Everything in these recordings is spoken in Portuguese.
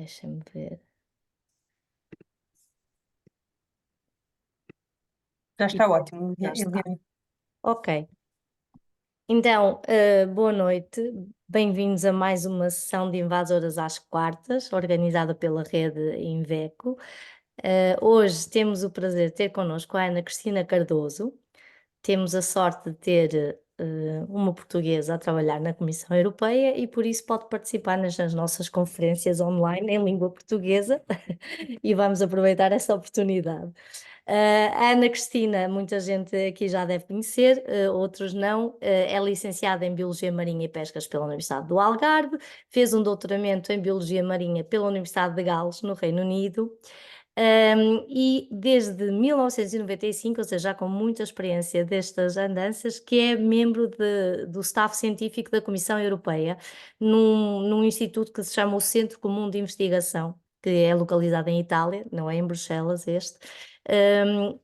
Deixa-me ver. Já está ótimo, Já está. Eliana. Ok. Então, boa noite, bem-vindos a mais uma sessão de Invasoras às quartas, organizada pela rede Inveco. Hoje temos o prazer de ter connosco a Ana Cristina Cardoso. Temos a sorte de ter uma portuguesa a trabalhar na Comissão Europeia e por isso pode participar nas nossas conferências online em língua portuguesa e vamos aproveitar essa oportunidade. A Ana Cristina, muita gente aqui já deve conhecer, outros não. É licenciada em Biologia Marinha e Pescas pela Universidade do Algarve, fez um doutoramento em Biologia Marinha pela Universidade de Gales, no Reino Unido. E desde 1995, ou seja, já com muita experiência destas andanças, que é membro do staff científico da Comissão Europeia, num instituto que se chama o Centro Comum de Investigação, que é localizado em Itália, não é em Bruxelas este.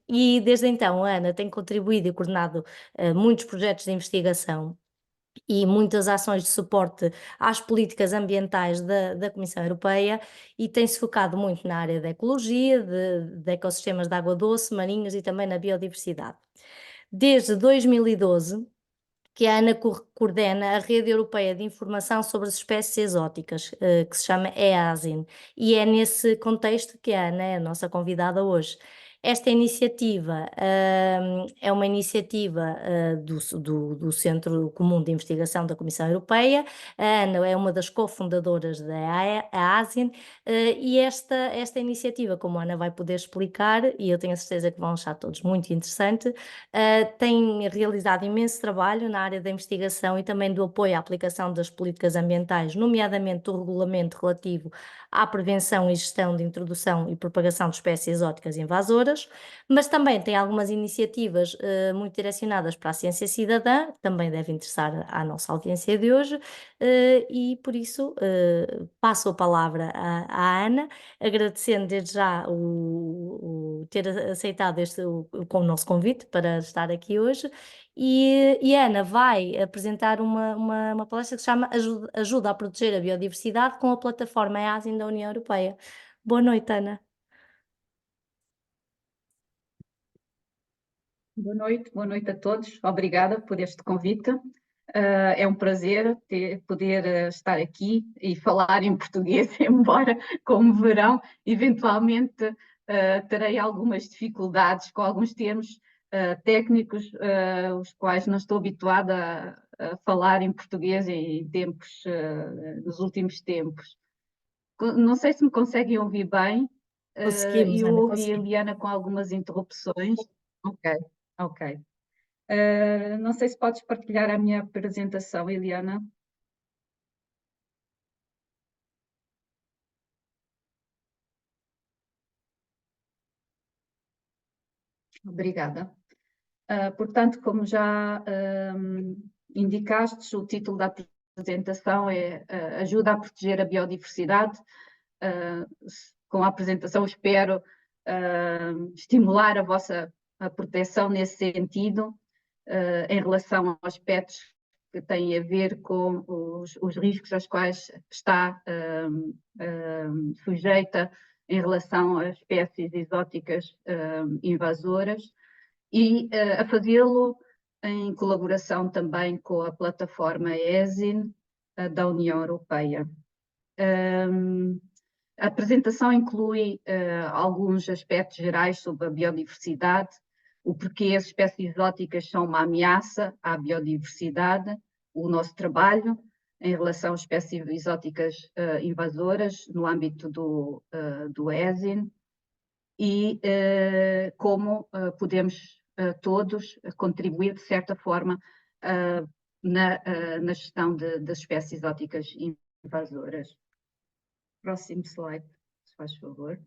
E desde então a Ana tem contribuído e coordenado muitos projetos de investigação e muitas ações de suporte às políticas ambientais da Comissão Europeia e tem-se focado muito na área da ecologia, de ecossistemas de água doce, marinhos e também na biodiversidade. Desde 2012, que a Ana coordena a Rede Europeia de Informação sobre as Espécies Exóticas, que se chama EASIN, e é nesse contexto que a Ana é a nossa convidada hoje. Esta iniciativa é uma iniciativa do Centro Comum de Investigação da Comissão Europeia. A Ana é uma das cofundadoras da ASIN e esta iniciativa, como a Ana vai poder explicar, e eu tenho a certeza que vão achar todos muito interessante, tem realizado imenso trabalho na área da investigação e também do apoio à aplicação das políticas ambientais, nomeadamente do regulamento relativo à prevenção e gestão de introdução e propagação de espécies exóticas invasoras, mas também tem algumas iniciativas muito direcionadas para a ciência cidadã, que também deve interessar à nossa audiência de hoje, e por isso passo a palavra à Ana, agradecendo desde já o ter aceitado com o nosso convite para estar aqui hoje. E a Ana vai apresentar uma palestra que se chama Ajuda a Proteger a Biodiversidade com a plataforma EASIN da União Europeia. Boa noite, Ana. Boa noite a todos. Obrigada por este convite. É um prazer poder estar aqui e falar em português, embora, como verão, eventualmente terei algumas dificuldades com alguns termos técnicos, os quais não estou habituada a falar em português em tempos, nos últimos tempos. Não sei se me conseguem ouvir bem. Conseguimos, Eu Ana, ouvi a conseguimos. Eliana com algumas interrupções. Ok. Não sei se podes partilhar a minha apresentação, Eliana. Obrigada. Portanto, como já indicastes, o título da apresentação é Ajuda a Proteger a Biodiversidade. Com a apresentação espero estimular a vossa proteção nesse sentido, em relação aos aspectos que têm a ver com os riscos aos quais está sujeita em relação às espécies exóticas invasoras e a fazê-lo em colaboração também com a plataforma ESIN da União Europeia. A apresentação inclui alguns aspectos gerais sobre a biodiversidade, o porquê as espécies exóticas são uma ameaça à biodiversidade, o nosso trabalho em relação às espécies exóticas invasoras no âmbito do ESIN e como podemos todos contribuir de certa forma na gestão das espécies exóticas invasoras. Próximo slide, se faz favor.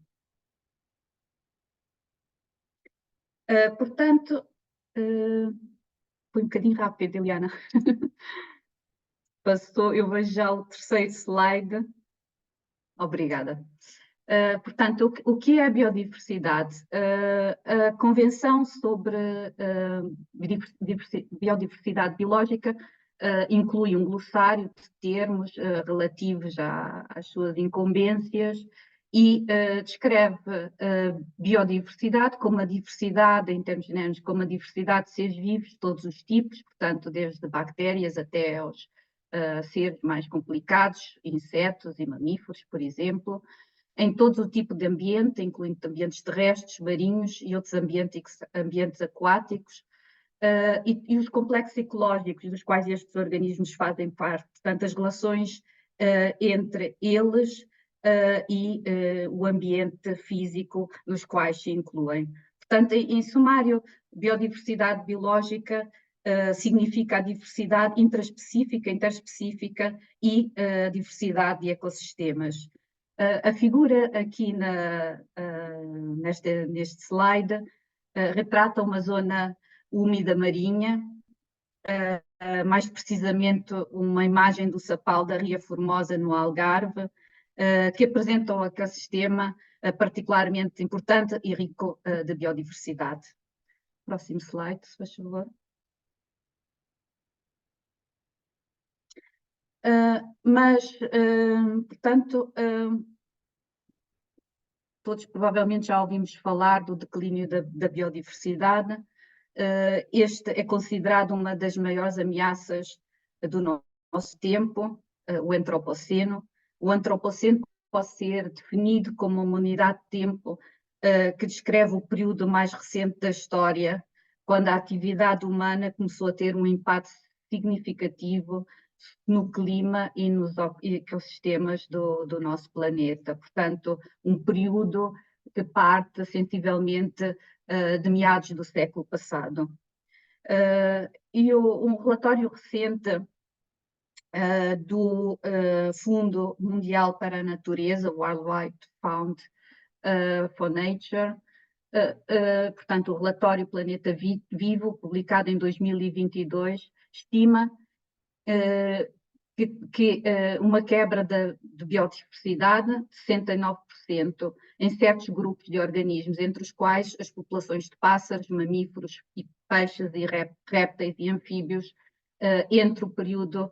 Portanto, foi um bocadinho rápido, Eliana. Passou, eu vejo já o terceiro slide. Obrigada. Portanto, o que é a biodiversidade? A Convenção sobre Biodiversidade Biológica inclui um glossário de termos relativos às suas incumbências e descreve biodiversidade como a diversidade, em termos genéricos, como a diversidade de seres vivos de todos os tipos, portanto, desde bactérias até aos seres mais complicados, insetos e mamíferos, por exemplo, em todo o tipo de ambiente, incluindo ambientes terrestres, marinhos e outros ambientes aquáticos, e os complexos ecológicos dos quais estes organismos fazem parte, portanto, as relações entre eles e o ambiente físico nos quais se incluem. Portanto, em sumário, biodiversidade biológica significa a diversidade intraespecífica, interespecífica e a diversidade de ecossistemas. A figura aqui neste slide retrata uma zona úmida marinha, mais precisamente uma imagem do sapal da Ria Formosa no Algarve, que apresenta um ecossistema particularmente importante e rico de biodiversidade. Próximo slide, se faz favor. Portanto, todos provavelmente já ouvimos falar do declínio da biodiversidade. Este é considerado uma das maiores ameaças do nosso tempo, o antropoceno. O antropoceno pode ser definido como uma unidade de tempo que descreve o período mais recente da história, quando a atividade humana começou a ter um impacto significativo no clima e nos ecossistemas do nosso planeta. Portanto, um período que parte sensivelmente de meados do século passado. E um relatório recente do Fundo Mundial para a Natureza, Wildlife Fund for Nature, portanto, o relatório Planeta Vivo, publicado em 2022, estima que uma quebra de biodiversidade de 69% em certos grupos de organismos, entre os quais as populações de pássaros, mamíferos, e peixes e répteis e anfíbios, entre o período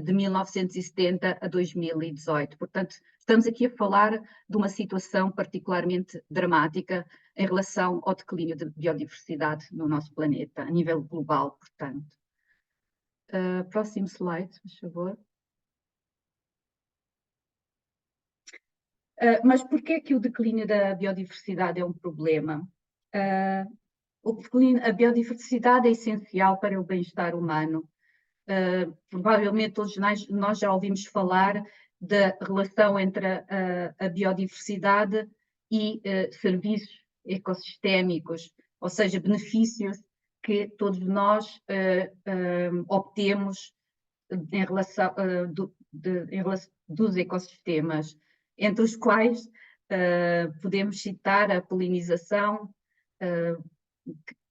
de 1970 a 2018. Portanto, estamos aqui a falar de uma situação particularmente dramática em relação ao declínio de biodiversidade no nosso planeta, a nível global, portanto. Próximo slide, por favor. Mas por que o declínio da biodiversidade é um problema? A biodiversidade é essencial para o bem-estar humano. Provavelmente todos nós já ouvimos falar da relação entre a biodiversidade e serviços ecossistémicos, ou seja, benefícios que todos nós obtemos em relação, dos ecossistemas, entre os quais podemos citar a polinização,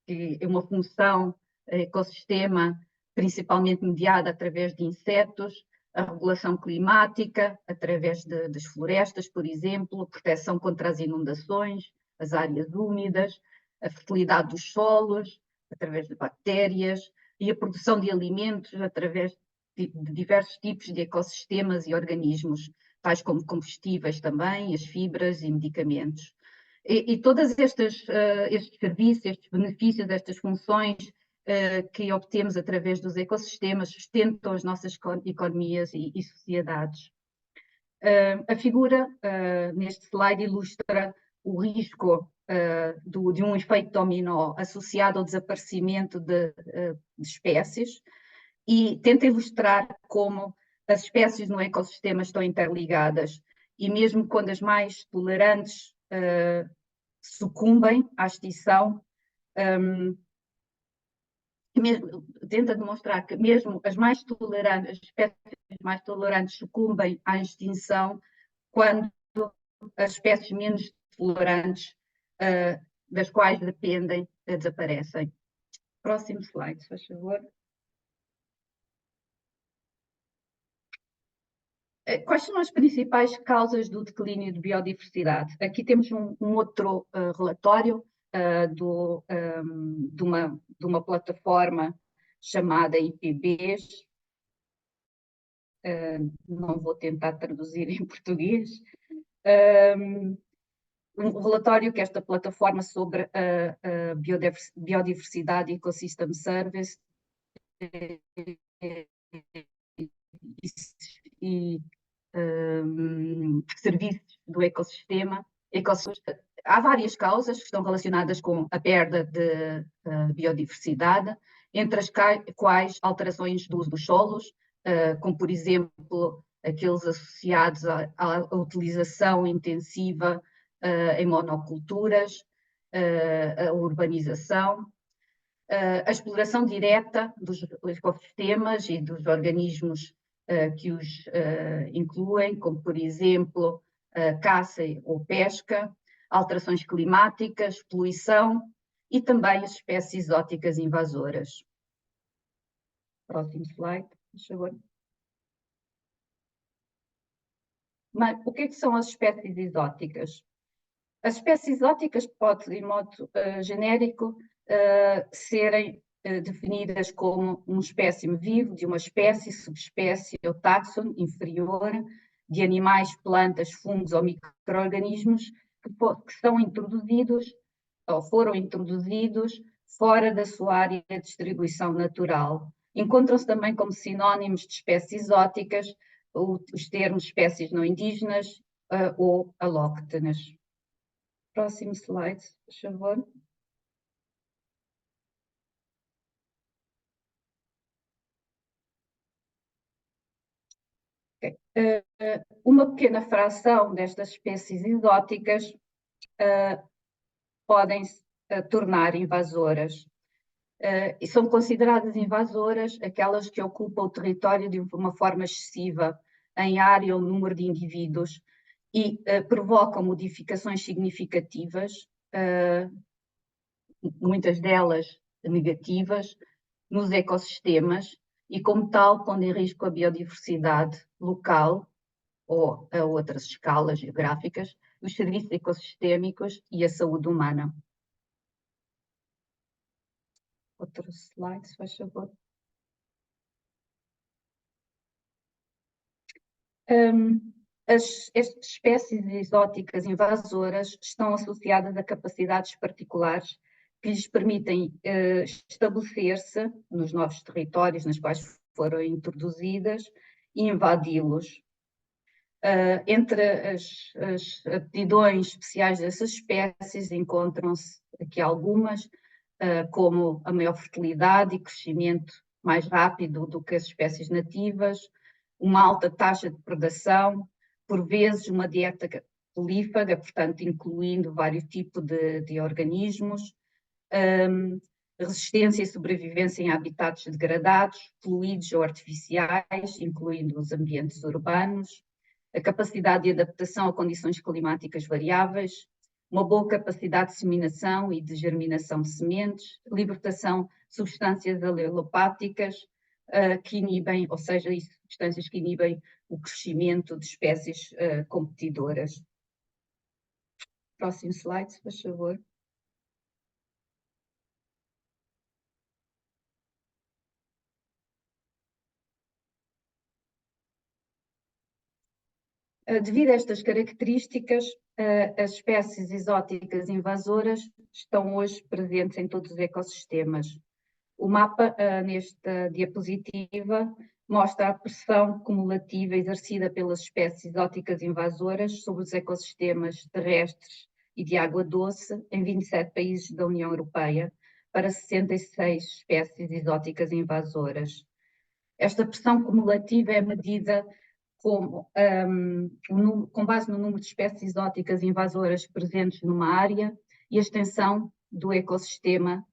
que é uma função ecossistema principalmente mediada através de insetos, a regulação climática, através das florestas, por exemplo, a proteção contra as inundações, as áreas úmidas, a fertilidade dos solos, através de bactérias, e a produção de alimentos através de diversos tipos de ecossistemas e organismos, tais como combustíveis também, as fibras e medicamentos. E todos estes serviços, estes benefícios, estas funções que obtemos através dos ecossistemas sustentam as nossas economias e sociedades. A figura neste slide ilustra o risco de um efeito dominó associado ao desaparecimento de espécies e tenta ilustrar como as espécies no ecossistema estão interligadas e mesmo quando as mais tolerantes sucumbem à extinção, tenta demonstrar que mesmo as espécies mais tolerantes sucumbem à extinção quando as espécies menos tolerantes, das quais dependem, desaparecem. Próximo slide, se faz favor. Quais são as principais causas do declínio de biodiversidade? Aqui temos um outro relatório de uma plataforma chamada IPBES, não vou tentar traduzir em português. Um relatório que esta plataforma sobre a biodiversidade e Ecosystem Service e serviços do ecossistema. Há várias causas que estão relacionadas com a perda de biodiversidade, entre as quais alterações do uso dos solos, como por exemplo aqueles associados à utilização intensiva em monoculturas, a urbanização, a exploração direta dos ecossistemas e dos organismos que os incluem, como por exemplo caça ou pesca, alterações climáticas, poluição e também as espécies exóticas invasoras. Próximo slide, por favor. Mas o que é que são as espécies exóticas? As espécies exóticas podem, de modo genérico, serem definidas como um espécime vivo de uma espécie, subespécie ou táxon inferior de animais, plantas, fungos ou micro-organismos que são introduzidos ou foram introduzidos fora da sua área de distribuição natural. Encontram-se também como sinónimos de espécies exóticas os termos espécies não indígenas ou alóctones. Próximo slide, por favor. Okay. Uma pequena fração destas espécies exóticas podem se tornar invasoras. E são consideradas invasoras aquelas que ocupam o território de uma forma excessiva em área ou número de indivíduos e provocam modificações significativas, muitas delas negativas, nos ecossistemas e, como tal, pondo em risco a biodiversidade local ou a outras escalas geográficas, os serviços ecossistémicos e a saúde humana. Outro slide, se faz favor. Estas espécies exóticas invasoras estão associadas a capacidades particulares que lhes permitem estabelecer-se nos novos territórios nos quais foram introduzidas e invadi-los. Entre as aptidões especiais dessas espécies encontram-se aqui algumas, como a maior fertilidade e crescimento mais rápido do que as espécies nativas, uma alta taxa de predação, por vezes uma dieta prolífaga, portanto incluindo vários tipos de organismos, resistência e sobrevivência em habitats degradados, fluidos ou artificiais, incluindo os ambientes urbanos, a capacidade de adaptação a condições climáticas variáveis, uma boa capacidade de disseminação e de germinação de sementes, libertação de substâncias alelopáticas que inibem, ou seja, substâncias que inibem o crescimento de espécies competidoras. Próximo slide, por favor. Devido a estas características, as espécies exóticas invasoras estão hoje presentes em todos os ecossistemas. O mapa, nesta diapositiva, mostra a pressão cumulativa exercida pelas espécies exóticas invasoras sobre os ecossistemas terrestres e de água doce em 27 países da União Europeia, para 66 espécies exóticas invasoras. Esta pressão cumulativa é medida com base no número de espécies exóticas invasoras presentes numa área e a extensão do ecossistema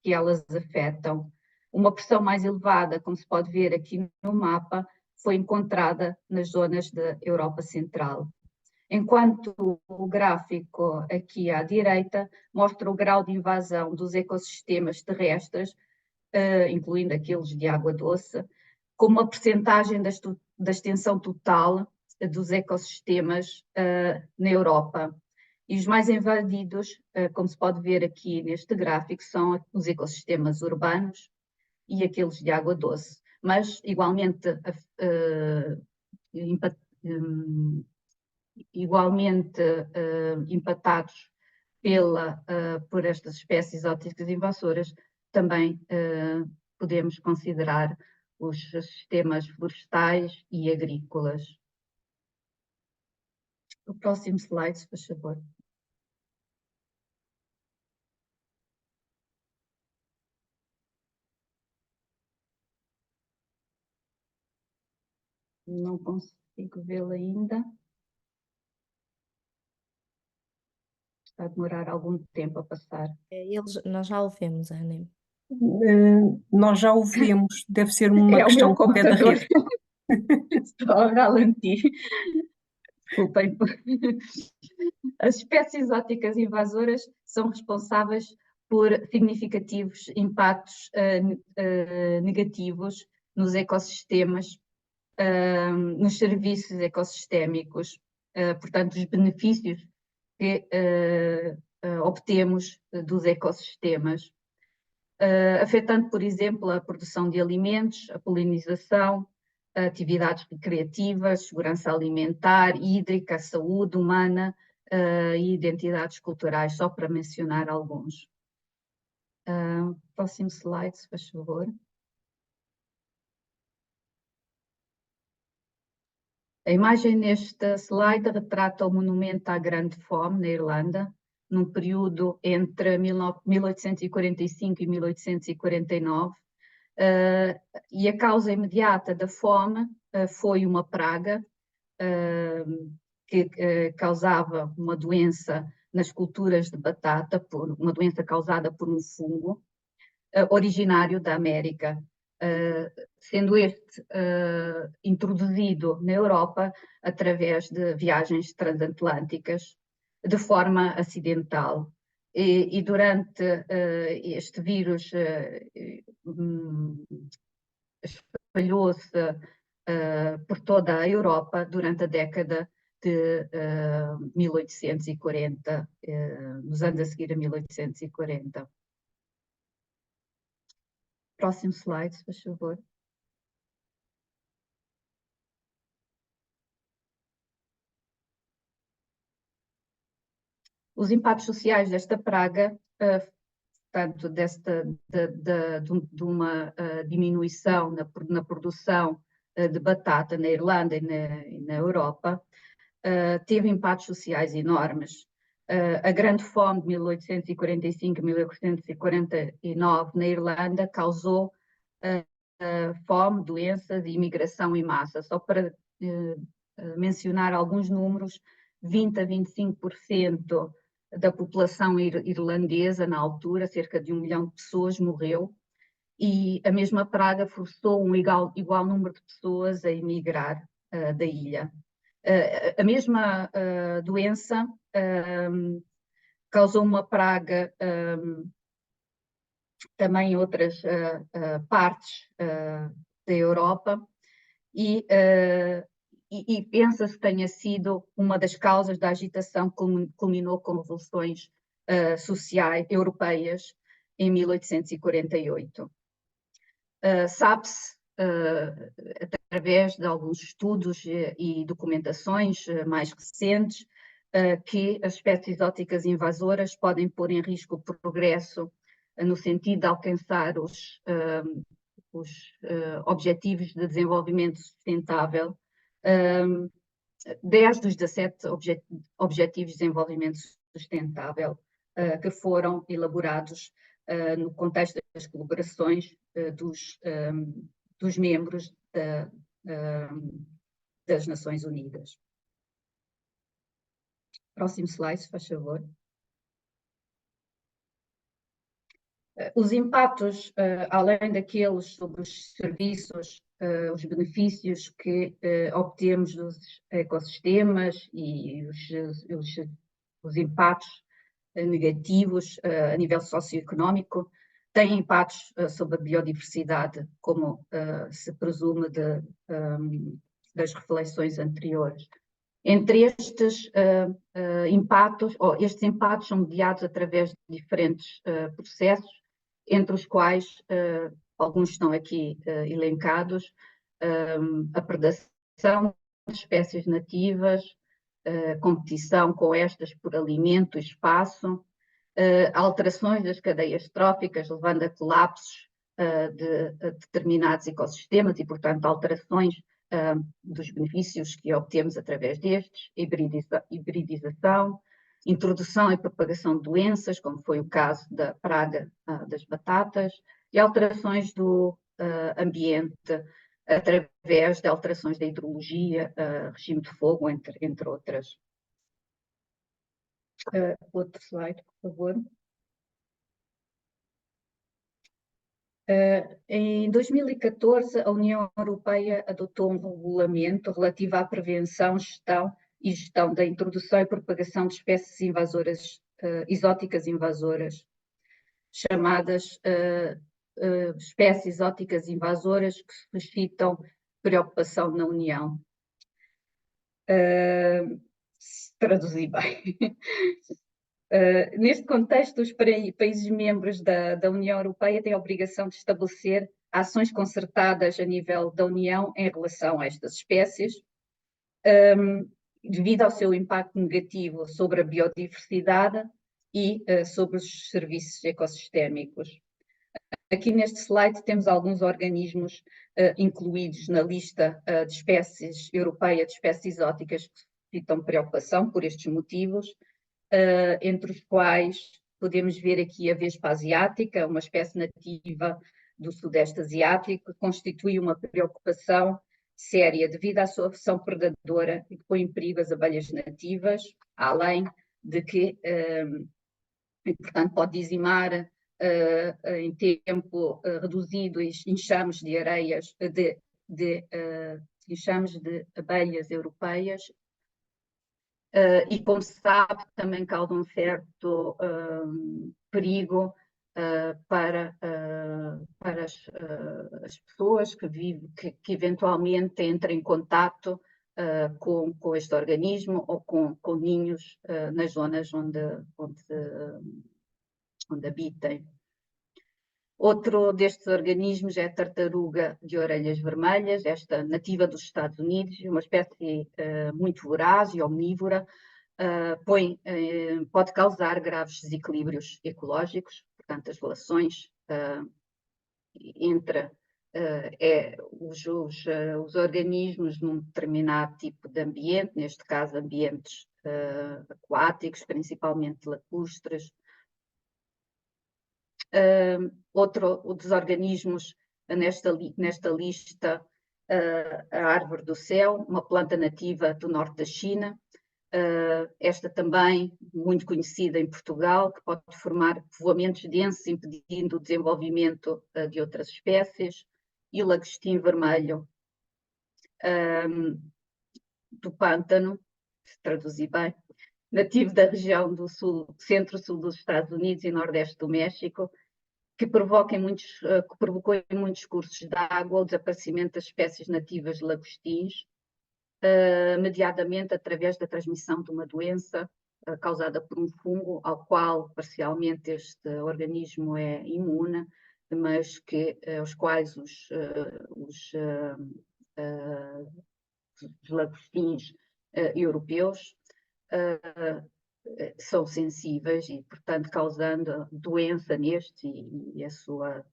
que elas afetam. Uma pressão mais elevada, como se pode ver aqui no mapa, foi encontrada nas zonas da Europa Central. Enquanto o gráfico aqui à direita mostra o grau de invasão dos ecossistemas terrestres, incluindo aqueles de água doce, com uma percentagem da extensão total dos ecossistemas na Europa. E os mais invadidos, como se pode ver aqui neste gráfico, são os ecossistemas urbanos e aqueles de água doce. mas igualmente, impactados por estas espécies exóticas invasoras, também podemos considerar os sistemas florestais e agrícolas. O próximo slide, se faz favor. Não consigo vê-lo ainda. Está a demorar algum tempo a passar. Nós já o vemos, Ana. Nós já o vemos, deve ser uma É o questão meu qualquer da computador. rede. Estou a ralentir. Desculpem. As espécies exóticas invasoras são responsáveis por significativos impactos negativos nos ecossistemas, nos serviços ecossistémicos, portanto, os benefícios que obtemos dos ecossistemas, afetando, por exemplo, a produção de alimentos, a polinização, atividades recreativas, segurança alimentar, hídrica, a saúde humana e identidades culturais, só para mencionar alguns. Próximo slide, se faz favor. A imagem neste slide retrata o monumento à Grande Fome, na Irlanda, num período entre 1845 e 1849, e a causa imediata da fome foi uma praga que causava uma doença nas culturas de batata, uma doença causada por um fungo originário da América, sendo este introduzido na Europa através de viagens transatlânticas de forma acidental. E durante este vírus espalhou-se por toda a Europa durante a década de 1840, nos anos a seguir a 1840. Próximo slide, se faz favor. Os impactos sociais desta praga, portanto, de uma diminuição na produção de batata na Irlanda e na Europa, teve impactos sociais enormes. A Grande Fome de 1845 e 1849 na Irlanda causou fome, doenças e imigração em massa. Só para mencionar alguns números, 20 a 25% da população irlandesa na altura, cerca de 1 milhão de pessoas, morreu, e a mesma praga forçou um igual número de pessoas a emigrar da ilha. A mesma doença causou uma praga também em outras partes da Europa, e pensa-se que tenha sido uma das causas da agitação que culminou com revoluções sociais europeias em 1848. Sabe-se, através de alguns estudos e documentações mais recentes, que as espécies exóticas invasoras podem pôr em risco o progresso no sentido de alcançar os Objetivos de Desenvolvimento Sustentável, 10 dos 17 Objetivos de Desenvolvimento Sustentável que foram elaborados no contexto das colaborações dos membros das Nações Unidas. Próximo slide, se faz favor. Os impactos, além daqueles sobre os serviços, os benefícios que obtemos dos ecossistemas e os impactos negativos a nível socioeconómico, têm impactos sobre a biodiversidade, como se presume das reflexões anteriores. Entre estes estes impactos são mediados através de diferentes processos, entre os quais alguns estão aqui elencados, a predação de espécies nativas, competição com estas por alimento e espaço, alterações das cadeias tróficas, levando a colapsos de determinados ecossistemas e, portanto, alterações dos benefícios que obtemos através destes, hibridização, introdução e propagação de doenças, como foi o caso da praga das batatas, e alterações do ambiente através de alterações da hidrologia, regime de fogo, entre outras. Outro slide, por favor. Em 2014, a União Europeia adotou um regulamento relativo à prevenção, gestão e gestão da introdução e propagação de espécies invasoras, exóticas invasoras, chamadas espécies exóticas invasoras, que suscitam preocupação na União. Se traduzir bem. Neste contexto, os países membros da União Europeia têm a obrigação de estabelecer ações concertadas a nível da União em relação a estas espécies, devido ao seu impacto negativo sobre a biodiversidade e sobre os serviços ecossistémicos. Aqui neste slide temos alguns organismos incluídos na lista de espécies europeias, de espécies exóticas que suscitam preocupação por estes motivos, entre os quais podemos ver aqui a vespa asiática, uma espécie nativa do Sudeste Asiático, que constitui uma preocupação séria devido à sua ação predadora e que põe em perigo as abelhas nativas, além de que, portanto, pode dizimar em tempo reduzido enxames de areias, enxames de abelhas europeias, e, como se sabe, também causa um certo perigo para as pessoas que eventualmente entrem em contato com este organismo ou com ninhos nas zonas onde habitem. Outro destes organismos é a tartaruga de orelhas vermelhas, esta nativa dos Estados Unidos, uma espécie muito voraz e omnívora, pode causar graves desequilíbrios ecológicos, portanto, as relações entre os organismos num determinado tipo de ambiente, neste caso ambientes aquáticos, principalmente lacustres. Outro dos organismos nesta lista, a árvore do céu, uma planta nativa do norte da China, esta também muito conhecida em Portugal, que pode formar povoamentos densos, impedindo o desenvolvimento de outras espécies, e o lagostim vermelho do pântano, se traduzir bem, nativo da região do sul, centro-sul dos Estados Unidos e nordeste do México, que provocou em muitos cursos de água o desaparecimento das espécies nativas de lagostins, mediadamente através da transmissão de uma doença causada por um fungo, ao qual parcialmente este organismo é imune, mas aos quais os lagostins europeus são sensíveis e, portanto, causando doença neste e a sua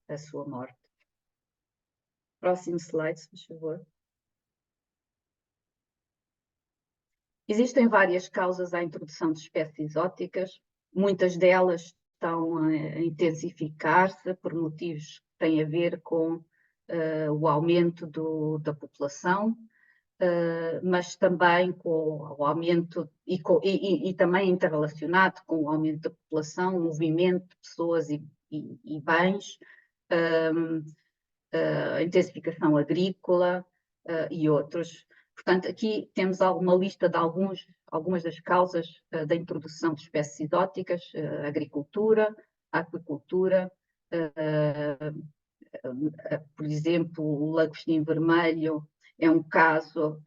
morte. Próximo slide, se por favor. Existem várias causas à introdução de espécies exóticas, muitas delas estão a intensificar-se por motivos que têm a ver com o aumento da população, mas também com o aumento e também interrelacionado com o aumento da população, o movimento de pessoas e bens, a intensificação agrícola e outros. Portanto, aqui temos uma lista de algumas das causas da introdução de espécies exóticas: agricultura, aquicultura, por exemplo, o lagostim vermelho é um caso,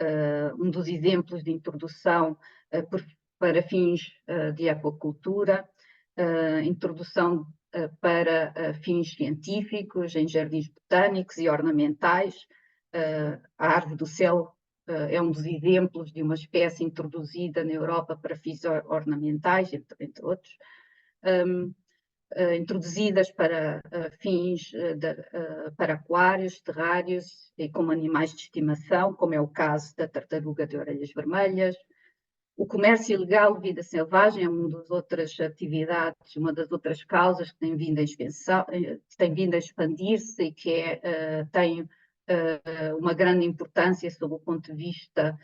um dos exemplos de introdução para fins de aquacultura, introdução para fins científicos, em jardins botânicos e ornamentais. A árvore do céu é um dos exemplos de uma espécie introduzida na Europa para fins ornamentais, entre outros. Introduzidas para fins para aquários, terrários e como animais de estimação, como é o caso da tartaruga de orelhas vermelhas. O comércio ilegal de vida selvagem é uma das outras atividades, uma das outras causas que tem vindo a expandir-se e que tem uma grande importância sob o ponto de vista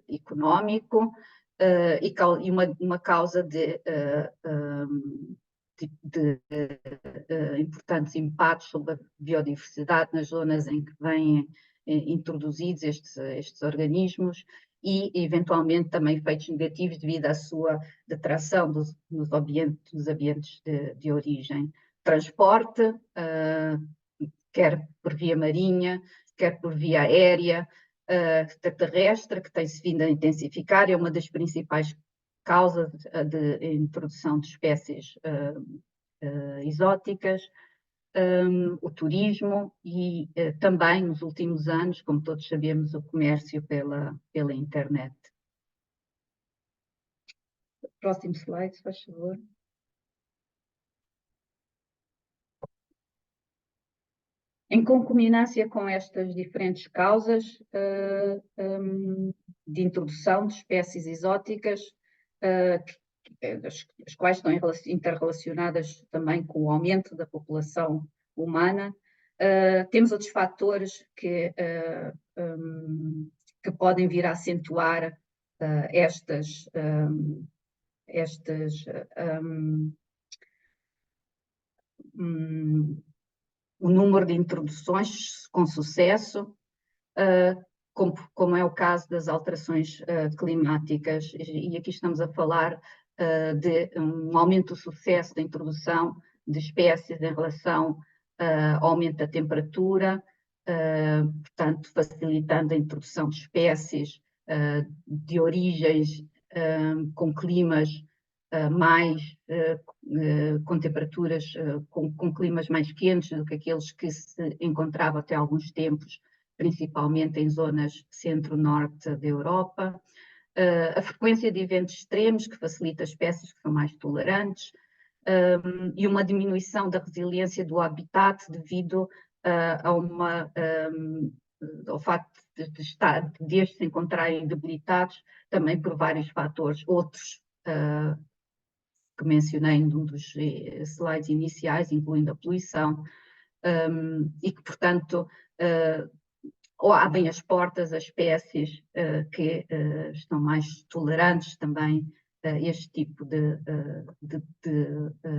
económico. E uma causa de importantes impactos sobre a biodiversidade nas zonas em que vêm introduzidos estes organismos e, eventualmente, também efeitos negativos devido à sua detração dos ambientes de origem. Transporte, quer por via marinha, quer por via aérea, terrestre, que tem-se vindo a intensificar, é uma das principais causas de introdução de espécies exóticas, o turismo e também, nos últimos anos, como todos sabemos, o comércio pela internet. Próximo slide, se faz favor. Em concomitância com estas diferentes causas de introdução de espécies exóticas, as quais estão interrelacionadas também com o aumento da população humana, temos outros fatores que podem vir a acentuar o número de introduções com sucesso, como é o caso das alterações climáticas. E aqui estamos a falar de um aumento do sucesso da introdução de espécies em relação ao aumento da temperatura, portanto, facilitando a introdução de espécies de origens com climas com temperaturas, com climas mais quentes do que aqueles que se encontravam até alguns tempos, principalmente em zonas centro-norte da Europa. A frequência de eventos extremos, que facilita espécies que são mais tolerantes, e uma diminuição da resiliência do habitat devido ao facto de estes se encontrarem debilitados também por vários fatores, outros que mencionei num dos slides iniciais, incluindo a poluição, e que, portanto, abrem as portas a espécies que estão mais tolerantes também a este tipo de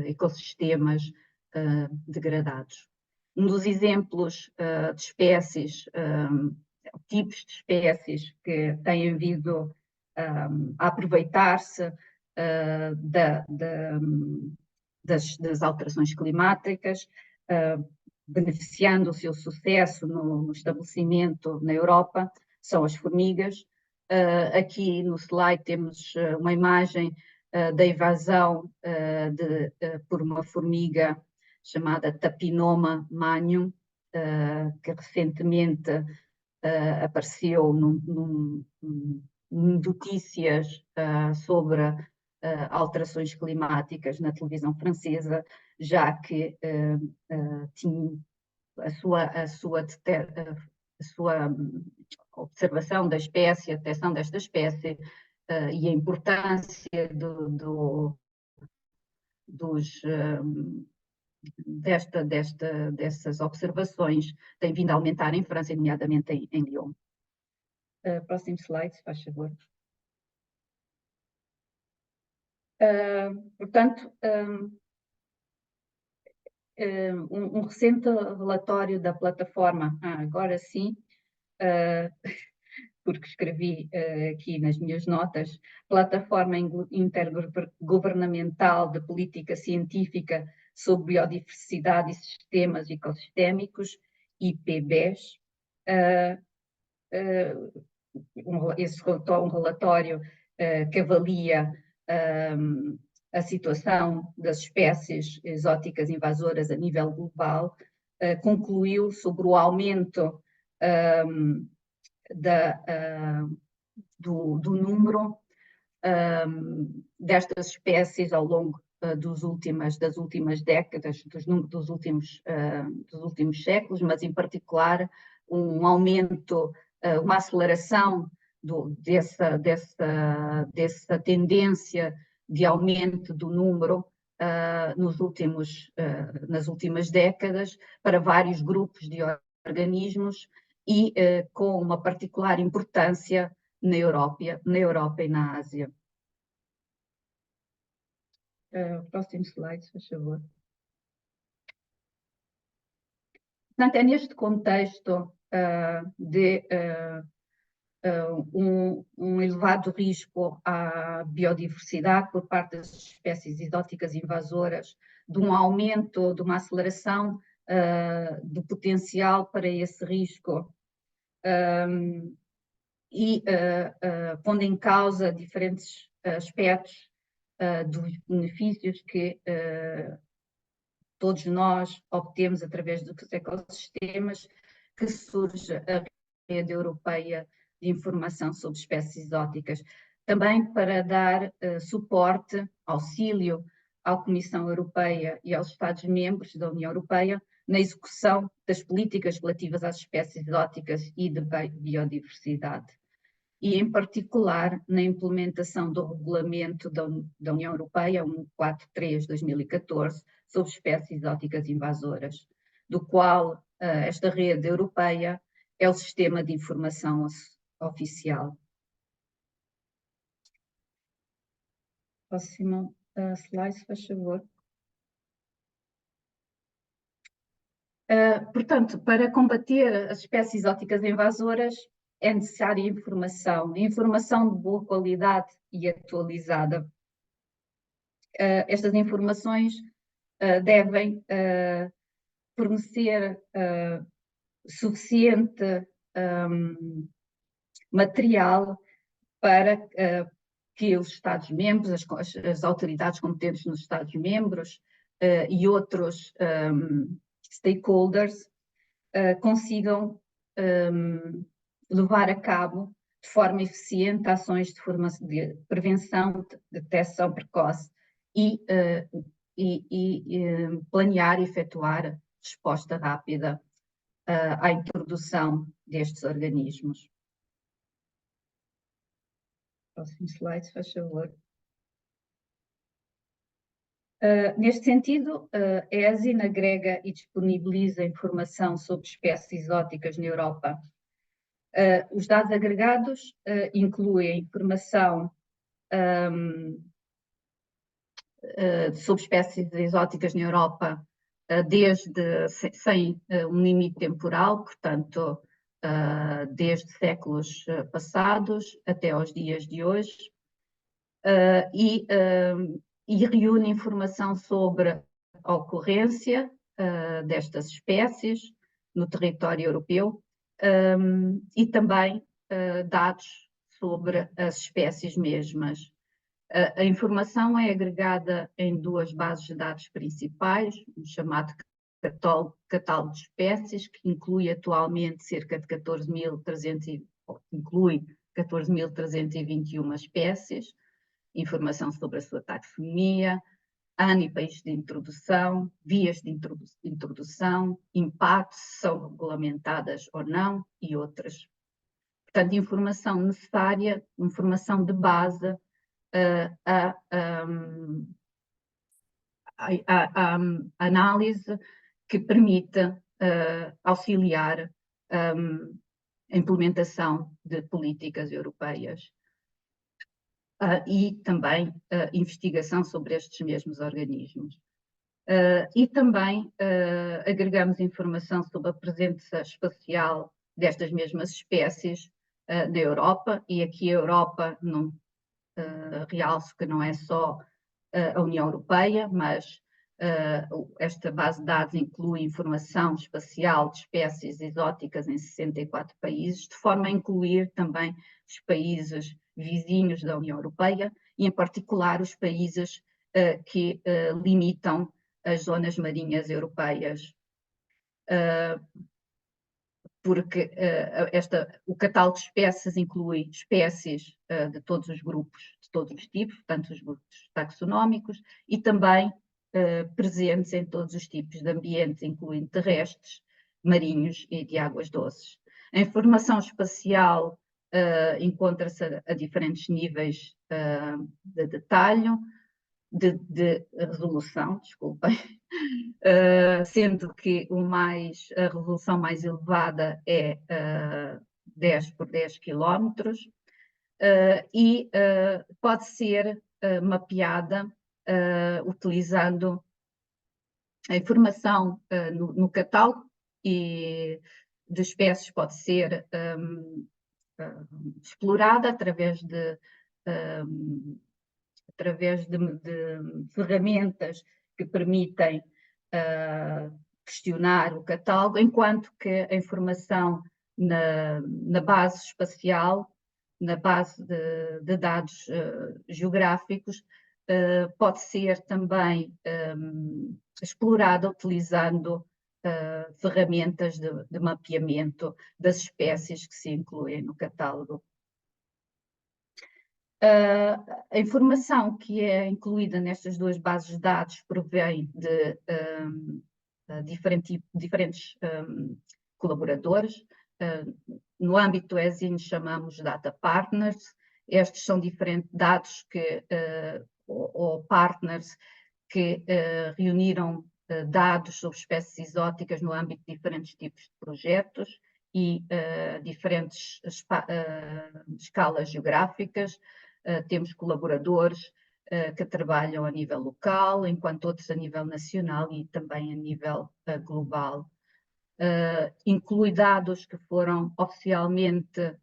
ecossistemas degradados. Um dos exemplos de espécies, tipos de espécies que têm vindo a aproveitar-se das alterações climáticas, beneficiando o seu sucesso no estabelecimento na Europa, são as formigas. Aqui no slide temos uma imagem da invasão por uma formiga chamada Tapinoma manium, que recentemente apareceu num notícias sobre alterações climáticas na televisão francesa, já que tinha a sua observação da espécie, a detecção desta espécie e a importância dessas observações tem vindo a aumentar em França, nomeadamente em Lyon. Próximo slide, se faz favor. Portanto, um recente relatório da plataforma, agora sim, porque escrevi aqui nas minhas notas, Plataforma Intergovernamental de Política Científica sobre Biodiversidade e Sistemas Ecossistémicos, IPBES. Esse relatório que avalia a situação das espécies exóticas invasoras a nível global, concluiu sobre o aumento do número destas espécies ao longo das últimas décadas, dos últimos séculos, mas em particular um aumento, uma aceleração dessa tendência de aumento do número nas últimas décadas para vários grupos de organismos e com uma particular importância na Europa e na Ásia. Próximo slide, por favor. Portanto, é neste contexto de um elevado risco à biodiversidade por parte das espécies exóticas invasoras, de um aumento, de uma aceleração do potencial para esse risco e pondo em causa diferentes aspectos dos benefícios que todos nós obtemos através dos ecossistemas, que surge a rede europeia de informação sobre espécies exóticas, também para dar suporte, auxílio à Comissão Europeia e aos Estados-membros da União Europeia na execução das políticas relativas às espécies exóticas e de biodiversidade. E, em particular, na implementação do Regulamento da União Europeia 143/2014 sobre espécies exóticas invasoras, do qual esta rede europeia é o sistema de informação oficial. Próximo slide, se faz favor. Portanto, para combater as espécies exóticas invasoras, é necessária informação de boa qualidade e atualizada. Estas informações devem fornecer suficiente material para que os Estados-membros, as autoridades competentes nos Estados-membros e outros stakeholders consigam levar a cabo de forma eficiente ações de prevenção, detecção precoce e planear e efetuar resposta rápida à introdução destes organismos. Próximo slide, se faz favor. Neste sentido, a ESIN agrega e disponibiliza informação sobre espécies exóticas na Europa. Os dados agregados incluem informação sobre espécies exóticas na Europa sem um limite temporal, portanto, desde séculos passados até aos dias de hoje, e reúne informação sobre a ocorrência destas espécies no território europeu e também dados sobre as espécies mesmas. A informação é agregada em duas bases de dados principais, um chamado catálogo de espécies, que inclui atualmente cerca de 14.321 espécies, informação sobre a sua taxonomia, ano e país de introdução, vias de introdução, impacto, se são regulamentadas ou não, e outras. Portanto, informação necessária, informação de base a análise que permita auxiliar a implementação de políticas europeias e também investigação sobre estes mesmos organismos. E também agregamos informação sobre a presença espacial destas mesmas espécies na Europa, e aqui a Europa não realço que não é só a União Europeia, mas esta base de dados inclui informação espacial de espécies exóticas em 64 países, de forma a incluir também os países vizinhos da União Europeia e, em particular, os países que limitam as zonas marinhas europeias. Porque o catálogo de espécies inclui espécies de todos os grupos, de todos os tipos, portanto os grupos taxonómicos, e também presentes em todos os tipos de ambientes, incluindo terrestres, marinhos e de águas doces. A informação espacial encontra-se a diferentes níveis de detalhe, de resolução, desculpem, sendo que a resolução mais elevada é 10 por 10 quilómetros e pode ser mapeada utilizando a informação no catálogo e de espécies pode ser explorada através de ferramentas que permitem questionar o catálogo, enquanto que a informação na base espacial, na base de dados geográficos, pode ser também explorada utilizando ferramentas de mapeamento das espécies que se incluem no catálogo. A informação que é incluída nestas duas bases de dados provém de diferentes colaboradores. No âmbito do ESIN chamamos data partners. Estes são diferentes dados ou partners que reuniram dados sobre espécies exóticas no âmbito de diferentes tipos de projetos e diferentes escalas geográficas. Temos colaboradores que trabalham a nível local, enquanto outros a nível nacional e também a nível global. Inclui dados que foram oficialmente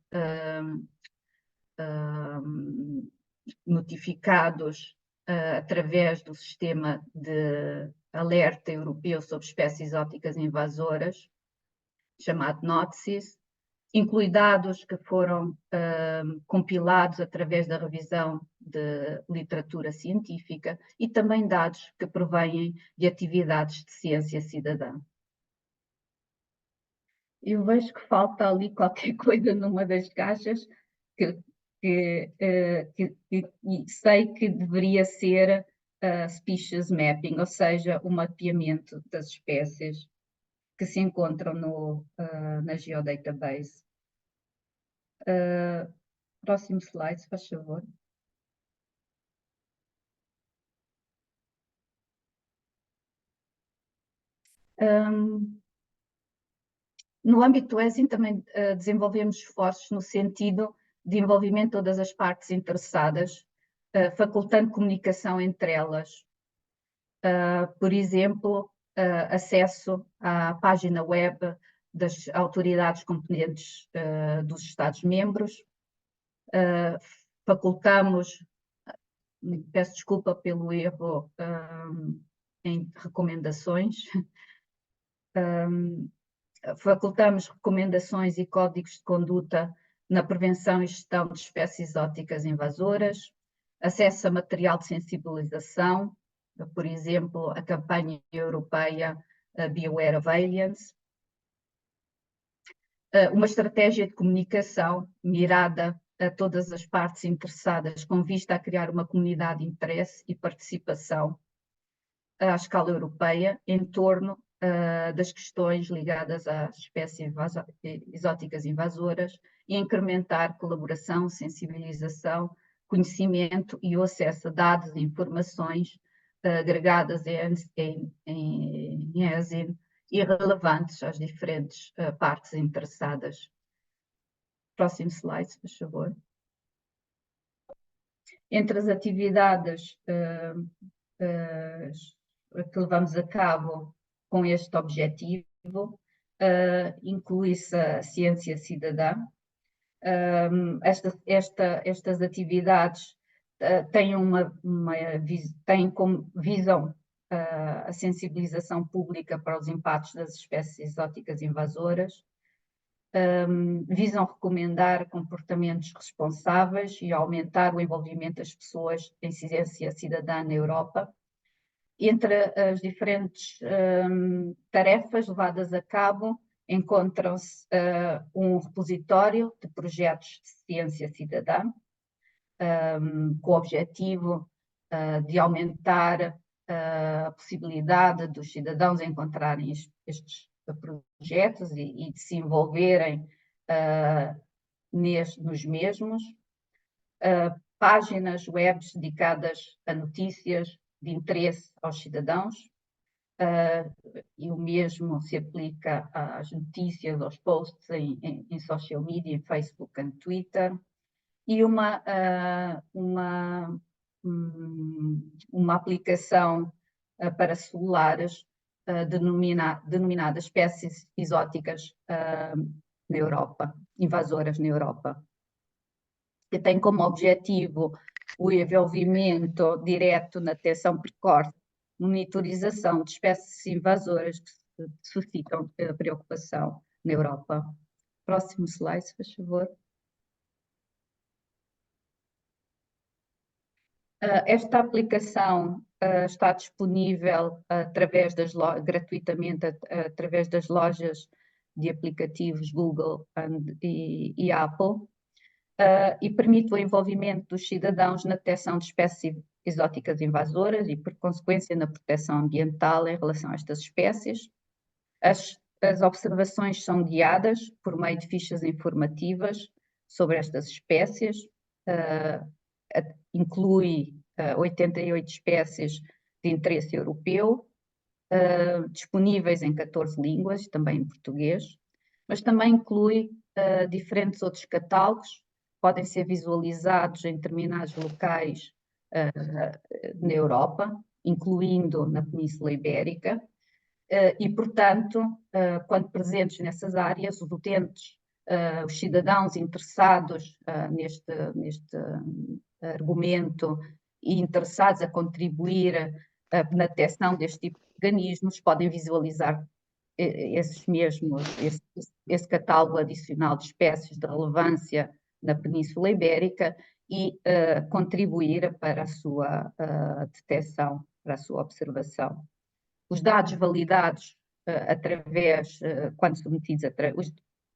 notificados através do sistema de alerta europeu sobre espécies exóticas invasoras, chamado NOTSIS. Inclui dados que foram compilados através da revisão de literatura científica e também dados que provêm de atividades de ciência cidadã. Eu vejo que falta ali qualquer coisa numa das caixas e sei que deveria ser species mapping, ou seja, o mapeamento das espécies que se encontram na Geodatabase. Próximo slide, se faz favor. No âmbito do ESIN também desenvolvemos esforços no sentido de envolvimento de todas as partes interessadas, facultando comunicação entre elas. Por exemplo, acesso à página web das autoridades competentes dos Estados-membros. Facultamos, peço desculpa pelo erro em recomendações, facultamos recomendações e códigos de conduta na prevenção e gestão de espécies exóticas invasoras, acesso a material de sensibilização, por exemplo, a campanha europeia Beware of Aliens, uma estratégia de comunicação mirada a todas as partes interessadas com vista a criar uma comunidade de interesse e participação à escala europeia em torno das questões ligadas às espécies exóticas invasoras e incrementar colaboração, sensibilização, conhecimento e o acesso a dados e informações agregadas em ESIN e relevantes às diferentes partes interessadas. Próximo slide, por favor. Entre as atividades que levamos a cabo com este objetivo, inclui-se a ciência cidadã. Estas atividades têm como visão a sensibilização pública para os impactos das espécies exóticas invasoras, visam recomendar comportamentos responsáveis e aumentar o envolvimento das pessoas em ciência cidadã na Europa. Entre as diferentes tarefas levadas a cabo, encontram-se um repositório de projetos de ciência cidadã, com o objetivo de aumentar a possibilidade dos cidadãos encontrarem estes projetos e de se envolverem nos mesmos. Páginas webs dedicadas a notícias de interesse aos cidadãos, e o mesmo se aplica às notícias, aos posts em social media, em Facebook e Twitter, e uma aplicação para celulares denominada espécies exóticas na Europa, invasoras na Europa, que tem como objetivo o envolvimento direto na detecção precoce, monitorização de espécies invasoras que suscitam preocupação na Europa. Próximo slide, se faz favor. Esta aplicação está disponível gratuitamente através das lojas de aplicativos Google e Apple, e permite o envolvimento dos cidadãos na detecção de espécies exóticas invasoras e, por consequência, na proteção ambiental em relação a estas espécies. As observações são guiadas por meio de fichas informativas sobre estas espécies, inclui 88 espécies de interesse europeu, disponíveis em 14 línguas, também em português, mas também inclui diferentes outros catálogos, podem ser visualizados em determinados locais na Europa, incluindo na Península Ibérica, e, portanto, quando presentes nessas áreas, os utentes, os cidadãos interessados neste argumento e interessados a contribuir na detecção deste tipo de organismos, podem visualizar esse catálogo adicional de espécies de relevância na Península Ibérica e contribuir para a sua detecção, para a sua observação. Os dados validados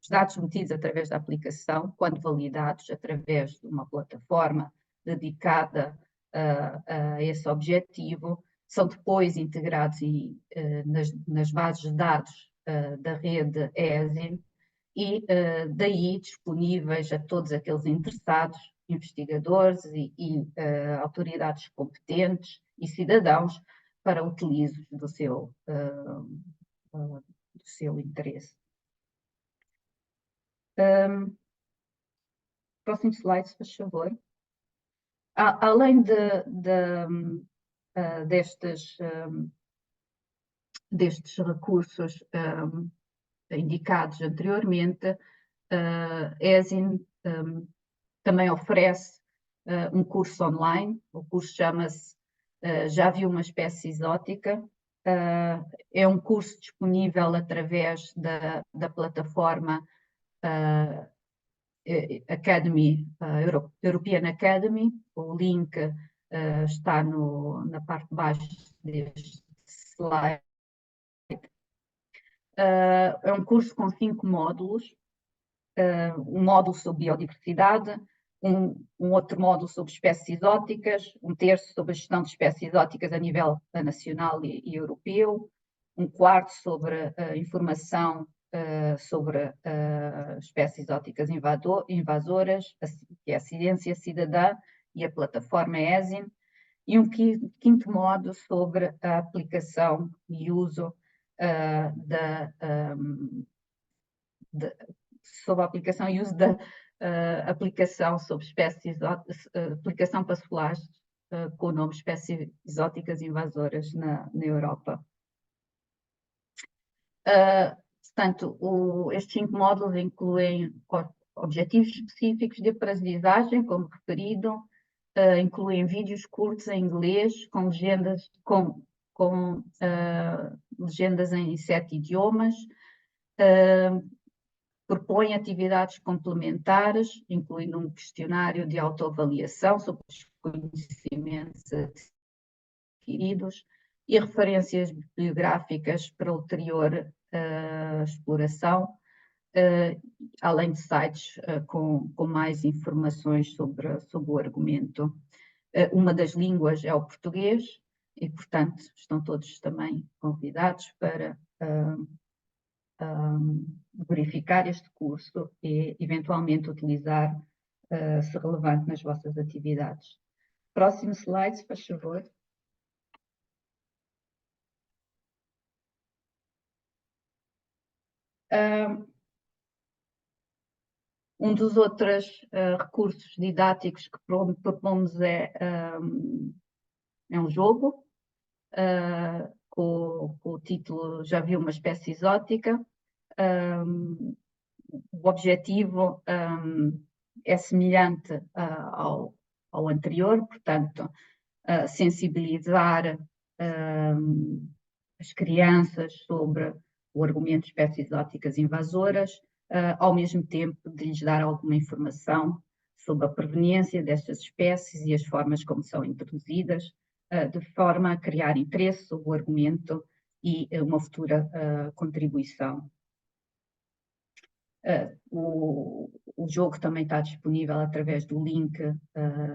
os dados submetidos através da aplicação, quando validados através de uma plataforma dedicada a esse objetivo, são depois integrados nas bases de dados da rede ESIN e daí disponíveis a todos aqueles interessados, investigadores e autoridades competentes e cidadãos para utilizo do seu interesse. Próximo slide, se faz favor. Além destes recursos indicados anteriormente, a ESIN também oferece um curso online. O curso chama-se Já Vi uma Espécie Exótica. É um curso disponível através da plataforma European Academy. O link está na parte de baixo deste slide. É um curso com 5 módulos. Um módulo sobre biodiversidade, um outro módulo sobre espécies exóticas, um terço sobre a gestão de espécies exóticas a nível nacional e europeu, um quarto sobre informação sobre espécies exóticas invasoras, que é a ciência cidadã e a plataforma ESIN, e um quinto módulo sobre a aplicação e uso sobre a aplicação e uso da aplicação sobre espécies, aplicação para solares com o nome Espécies Exóticas Invasoras na Europa. Portanto, estes 5 módulos incluem objetivos específicos de aprendizagem, como referido, incluem vídeos curtos em inglês com legendas em 7 idiomas, propõe atividades complementares, incluindo um questionário de autoavaliação sobre os conhecimentos adquiridos e referências bibliográficas para ulterior exploração, além de sites com mais informações sobre o argumento. Uma das línguas é o português e, portanto, estão todos também convidados para verificar este curso e, eventualmente, utilizar, se relevante, nas vossas atividades. Próximo slide, se faz favor. Um dos outros recursos didáticos que propomos é um jogo com o título Já Vi uma Espécie Exótica. O objetivo é semelhante ao anterior, portanto, sensibilizar as crianças sobre o argumento de espécies exóticas invasoras, ao mesmo tempo de lhes dar alguma informação sobre a proveniência destas espécies e as formas como são introduzidas, de forma a criar interesse sobre o argumento e uma futura contribuição. O jogo também está disponível através do link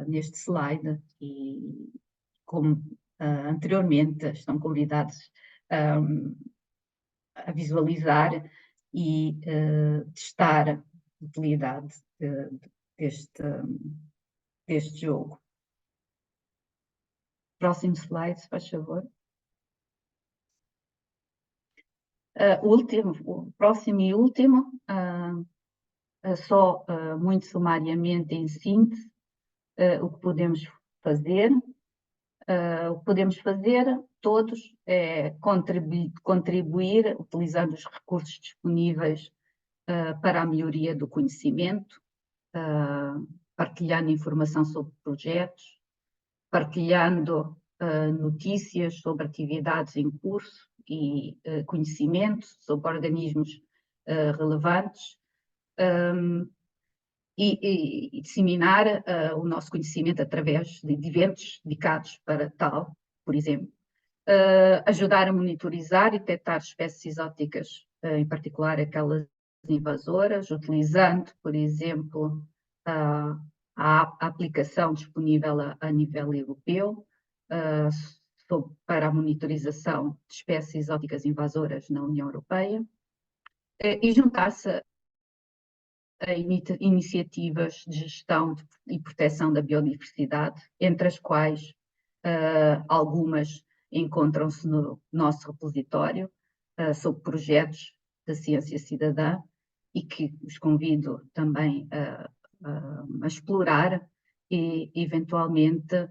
neste slide e, como anteriormente, estão convidados a visualizar e testar a utilidade deste jogo. Próximo slide, se faz favor. O próximo e último, só muito sumariamente, em síntese, o que podemos fazer. O que podemos fazer todos é contribuir utilizando os recursos disponíveis para a melhoria do conhecimento, partilhando informação sobre projetos, partilhando notícias sobre atividades em curso e conhecimento sobre organismos relevantes, e disseminar o nosso conhecimento através de eventos dedicados para tal, por exemplo. Ajudar a monitorizar e detectar espécies exóticas, em particular aquelas invasoras, utilizando, por exemplo, a aplicação disponível a nível europeu para a monitorização de espécies exóticas invasoras na União Europeia, e juntar-se a iniciativas de gestão e proteção da biodiversidade, entre as quais algumas encontram-se no nosso repositório sobre projetos da ciência cidadã e que os convido também a explorar e, eventualmente,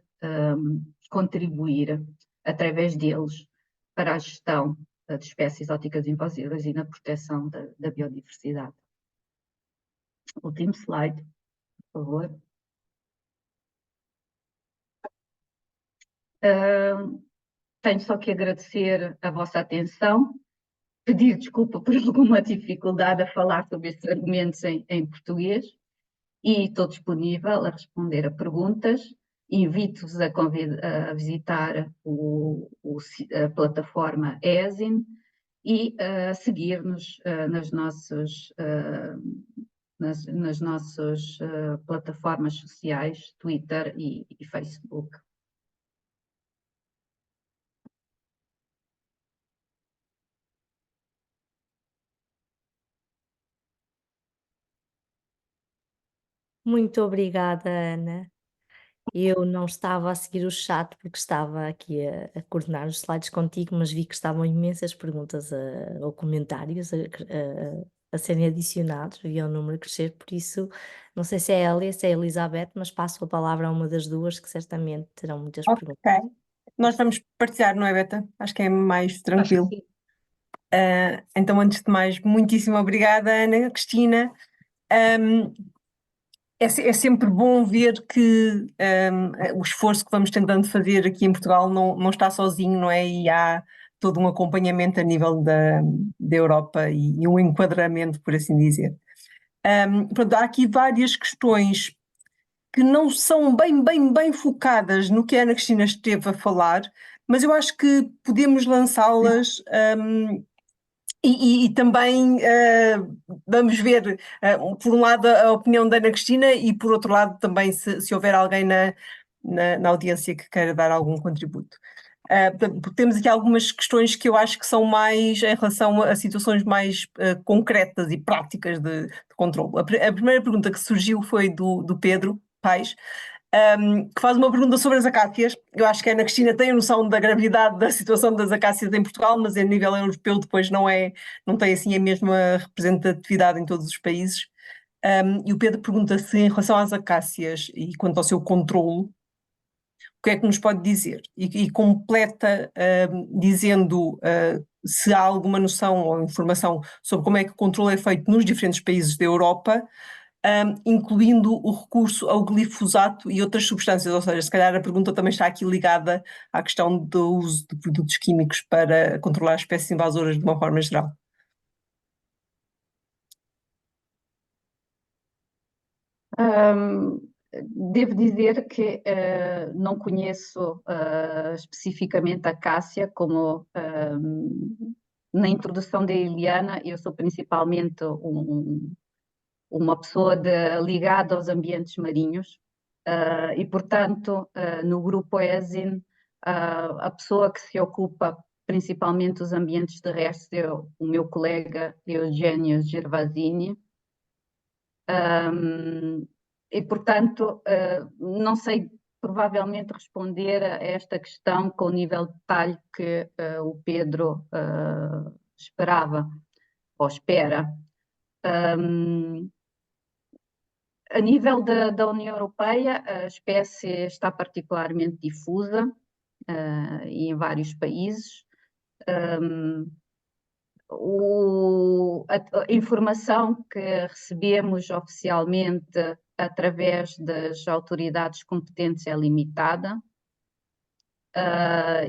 contribuir através deles para a gestão de espécies exóticas invasivas e na proteção da biodiversidade. Último slide, por favor. Tenho só que agradecer a vossa atenção, pedir desculpa por alguma dificuldade a falar sobre estes argumentos em português, e estou disponível a responder a perguntas. Invito-vos a visitar a plataforma ESIN e a seguir-nos nas nossas plataformas sociais, Twitter e Facebook. Muito obrigada, Ana. Eu não estava a seguir o chat porque estava aqui a coordenar os slides contigo, mas vi que estavam imensas perguntas ou comentários a serem adicionados, via o número crescer, por isso não sei se é a Elia, se é a Elizabeth, mas passo a palavra a uma das duas que certamente terão muitas perguntas. Ok. Nós vamos partilhar, não é, Beta? Acho que é mais tranquilo. Então, antes de mais, muitíssimo obrigada, Ana, Cristina. É sempre bom ver que o esforço que vamos tentando fazer aqui em Portugal não está sozinho, não é? E há todo um acompanhamento a nível da Europa e um enquadramento, por assim dizer. Pronto, há aqui várias questões que não são bem focadas no que a Ana Cristina esteve a falar, mas eu acho que podemos lançá-las, e também vamos ver, por um lado, a opinião da Ana Cristina e, por outro lado, também se houver alguém na audiência que queira dar algum contributo. Portanto, temos aqui algumas questões que eu acho que são mais em relação a situações mais concretas e práticas de controle. A primeira pergunta que surgiu foi do Pedro Paes, que faz uma pergunta sobre as acácias. Eu acho que a Ana Cristina tem a noção da gravidade da situação das acácias em Portugal, mas a nível europeu depois não tem assim a mesma representatividade em todos os países. E o Pedro pergunta se, em relação às acácias e quanto ao seu controle, o que é que nos pode dizer? E completa dizendo se há alguma noção ou informação sobre como é que o controle é feito nos diferentes países da Europa, incluindo o recurso ao glifosato e outras substâncias, ou seja, se calhar a pergunta também está aqui ligada à questão do uso de produtos químicos para controlar espécies invasoras de uma forma geral. Devo dizer que não conheço especificamente a Cássia, como na introdução da Eliana, eu sou principalmente uma pessoa ligada aos ambientes marinhos e, portanto, no grupo ESIN, a pessoa que se ocupa principalmente dos ambientes terrestres é o meu colega Eugênio Gervasini. E, portanto, não sei provavelmente responder a esta questão com o nível de detalhe que o Pedro esperava ou espera. A nível da União Europeia, a espécie está particularmente difusa e em vários países. A informação que recebemos oficialmente através das autoridades competentes é limitada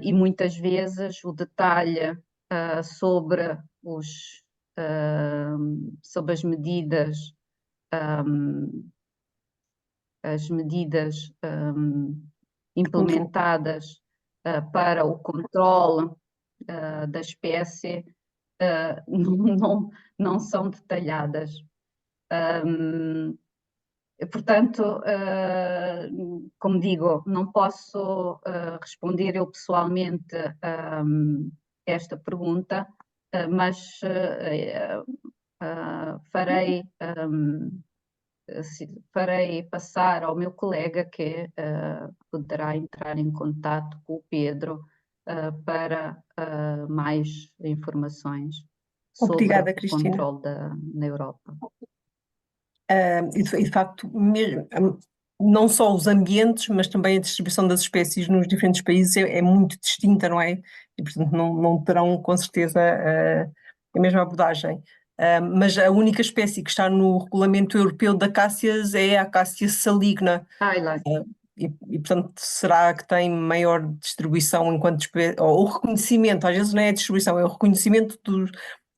e muitas vezes o detalhe sobre sobre as medidas implementadas para o controle da espécie não são detalhadas. Portanto, como digo, não posso responder eu pessoalmente esta pergunta, mas farei passar ao meu colega que poderá entrar em contato com o Pedro para mais informações sobre Obrigada, o Cristina. controle na Europa. E de facto, mesmo, não só os ambientes, mas também a distribuição das espécies nos diferentes países é muito distinta, não é? E, portanto, não terão com certeza a mesma abordagem. Mas a única espécie que está no Regulamento Europeu de Acácias é a Acácia saligna. E, portanto, será que tem maior distribuição enquanto espécie, ou o reconhecimento, às vezes não é a distribuição, é o reconhecimento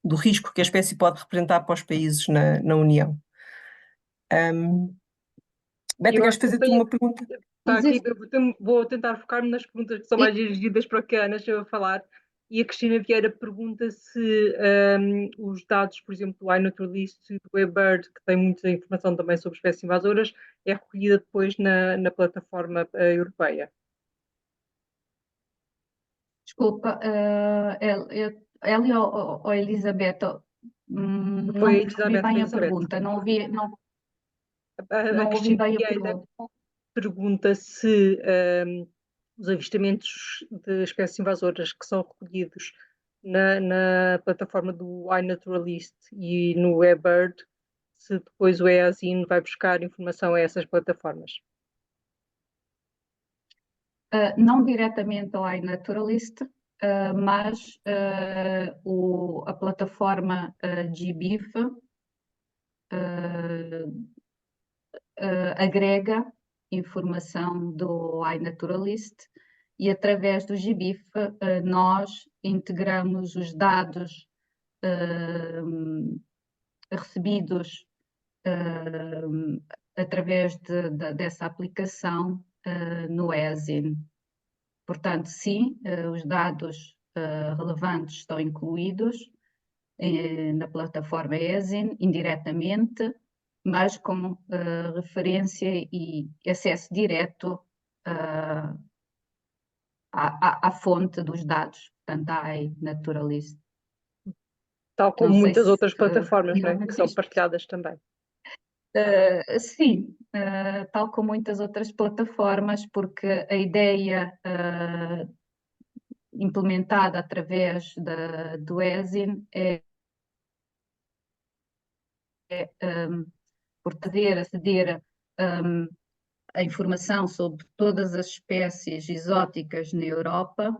do risco que a espécie pode representar para os países na União. Beta, queres fazer tu uma pergunta? Está aqui, vou tentar focar-me nas perguntas que são mais dirigidas para o que a Ana esteve a falar. E a Cristina Vieira pergunta se os dados, por exemplo, do iNaturalist e do eBird, que tem muita informação também sobre espécies invasoras, é recolhida depois na plataforma europeia. Desculpa, Elia ou Elisabetta, não percebi bem a pergunta, não ouvi bem a pergunta. Pergunta se os avistamentos de espécies invasoras que são recolhidos na plataforma do iNaturalist e no eBird, se depois o EASIN vai buscar informação a essas plataformas. Não diretamente ao iNaturalist, mas a plataforma GBIF agrega informação do iNaturalist e através do GBIF nós integramos os dados recebidos através dessa aplicação no ESIN. Portanto, sim, os dados relevantes estão incluídos na plataforma ESIN, indiretamente, mas com referência e acesso direto à fonte dos dados, portanto, à iNaturalist. Tal como Não sei muitas se, outras plataformas, não é? realmente Que são isto- partilhadas também. Sim, tal como muitas outras plataformas, porque a ideia implementada através do ESIN é por poder aceder a informação sobre todas as espécies exóticas na Europa,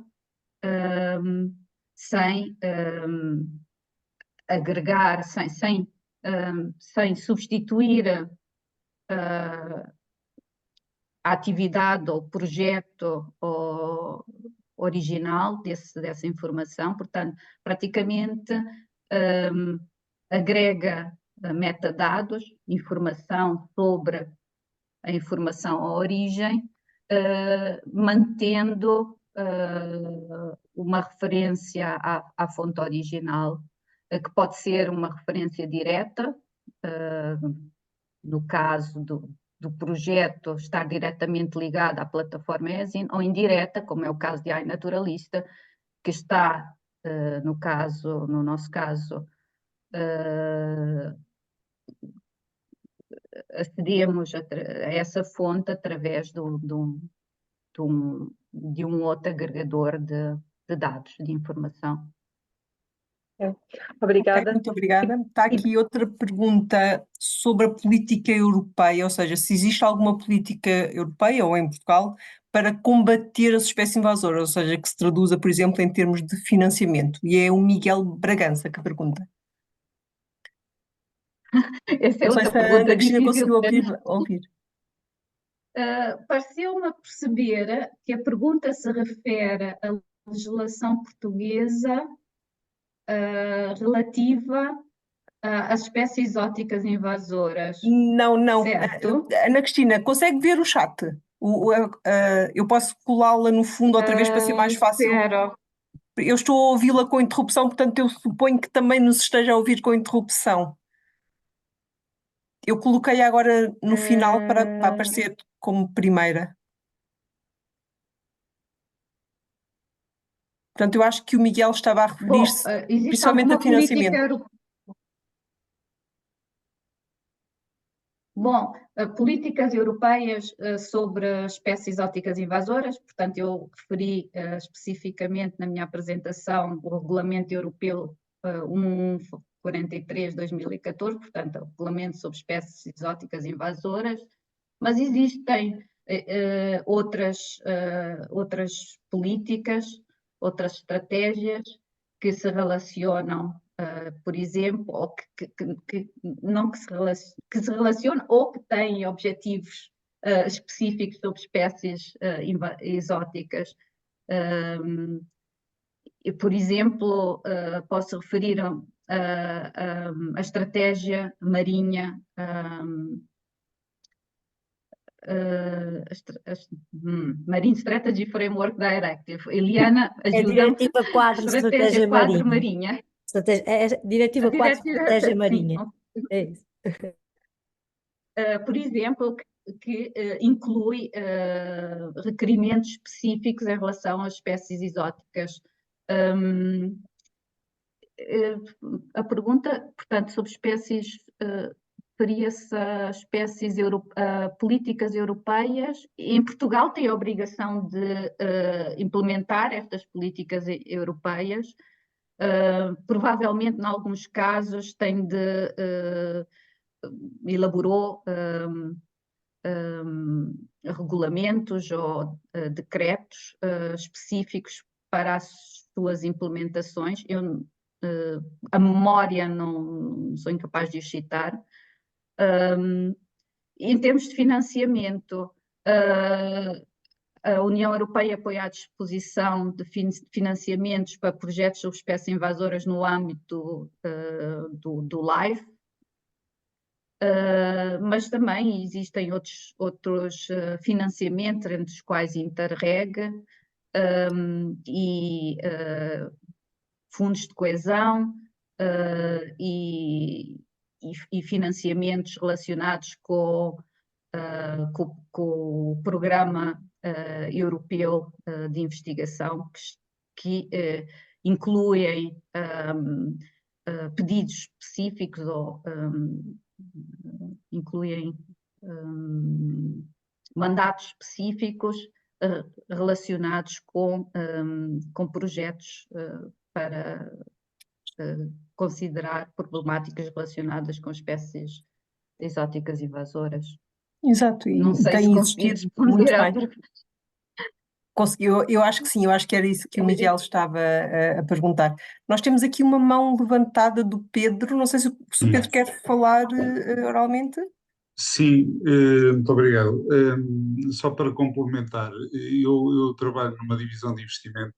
sem agregar, sem substituir a atividade ou projeto original dessa informação. Portanto, praticamente agrega metadados, informação sobre a informação à origem, mantendo uma referência à fonte original, que pode ser uma referência direta, no caso do projeto estar diretamente ligado à plataforma ESIN, ou indireta, como é o caso de iNaturalista, que está, no nosso caso, acedemos a essa fonte através de um outro agregador de dados, de informação. Ok, Obrigada. muito obrigada. Está aqui outra pergunta sobre a política europeia, ou seja, se existe alguma política europeia ou em Portugal para combater as espécies invasoras, ou seja, que se traduza, por exemplo, em termos de financiamento. E é o Miguel Bragança que pergunta. Essa é Não sei outra se a pergunta Ana Cristina difícil conseguiu para ouvir. Pareceu-me perceber que a pergunta se refere à legislação portuguesa relativa às espécies exóticas invasoras, Não, não. certo? Ana Cristina, consegue ver o chat? Eu posso colá-la no fundo outra vez para ser mais fácil. Espero. Eu estou a ouvi-la com interrupção, portanto eu suponho que também nos esteja a ouvir com interrupção. Eu coloquei agora no final para aparecer como primeira. Portanto, eu acho que o Miguel estava a Bom, referir-se existe principalmente a alguma política financiamento. europeia? Bom, políticas europeias sobre espécies exóticas invasoras, portanto, eu referi especificamente na minha apresentação o Regulamento Europeu 1143/2014, portanto, o Regulamento sobre espécies exóticas invasoras, mas existem outras políticas, outras estratégias que se relacionam, por exemplo, ou que se relacionam ou que têm objetivos específicos sobre espécies exóticas. Por exemplo, posso referir a estratégia marinha, Marine Strategy Framework Directive. Eliana, É ajuda-me. Diretiva 4, Estratégia Estratégia 4 Marinha. marinha. Diretiva 4, Estratégia Marinha. É isso. Por exemplo, que inclui requerimentos específicos em relação às espécies exóticas. A pergunta, portanto, sobre espécies, referia-se a espécies políticas europeias. Em Portugal tem a obrigação de implementar estas políticas europeias. Provavelmente, em alguns casos, elaborou regulamentos ou decretos específicos para as suas implementações. A memória não sou incapaz de os citar. Em termos de financiamento, a União Europeia põe à disposição de financiamentos para projetos sobre espécies invasoras no âmbito do LIFE, Mas também existem outros financiamentos, entre os quais Interreg e fundos de coesão e financiamentos relacionados com o programa europeu de investigação, que incluem pedidos específicos ou incluem mandatos específicos relacionados com projetos para considerar problemáticas relacionadas com espécies exóticas invasoras. Exato, Não e sei se tem consegui existido muito responder à bem. pergunta. Conseguiu, eu acho que sim, eu acho que era isso que o Miguel estava a perguntar. Nós temos aqui uma mão levantada do Pedro, não sei se o Pedro quer falar oralmente. Sim, muito obrigado. Só para complementar, eu trabalho numa divisão de investimento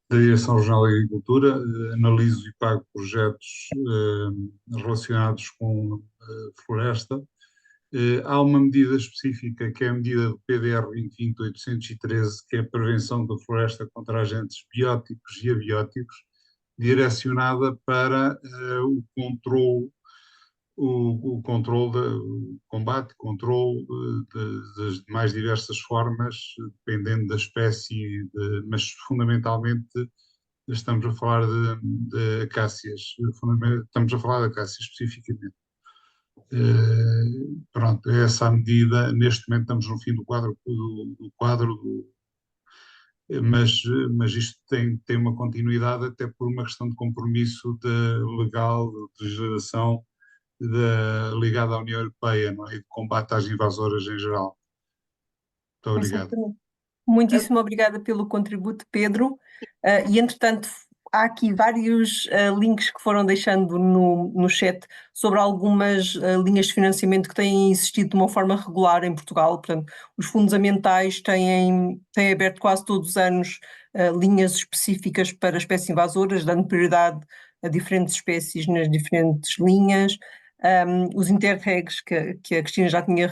da Direção Regional de Agricultura, analiso e pago projetos relacionados com floresta. Há uma medida específica, que é a medida do PDR 2020-813, que é a prevenção da floresta contra agentes bióticos e abióticos, direcionada para o combate, controle das mais diversas formas, dependendo da espécie, mas fundamentalmente estamos a falar de acácias, estamos a falar de acácias especificamente. Pronto, é essa a medida. Neste momento estamos no fim do quadro, mas isto tem uma continuidade até por uma questão de compromisso legal, de legislação ligada à União Europeia, não é? E de combate às invasoras em geral. Muito obrigado. Exatamente. Muitíssimo obrigada pelo contributo, Pedro. E, entretanto, há aqui vários links que foram deixando no chat sobre algumas linhas de financiamento que têm existido de uma forma regular em Portugal. Portanto, os fundos ambientais têm aberto quase todos os anos linhas específicas para espécies invasoras, dando prioridade a diferentes espécies nas diferentes linhas. Os interregs que a Cristina já tinha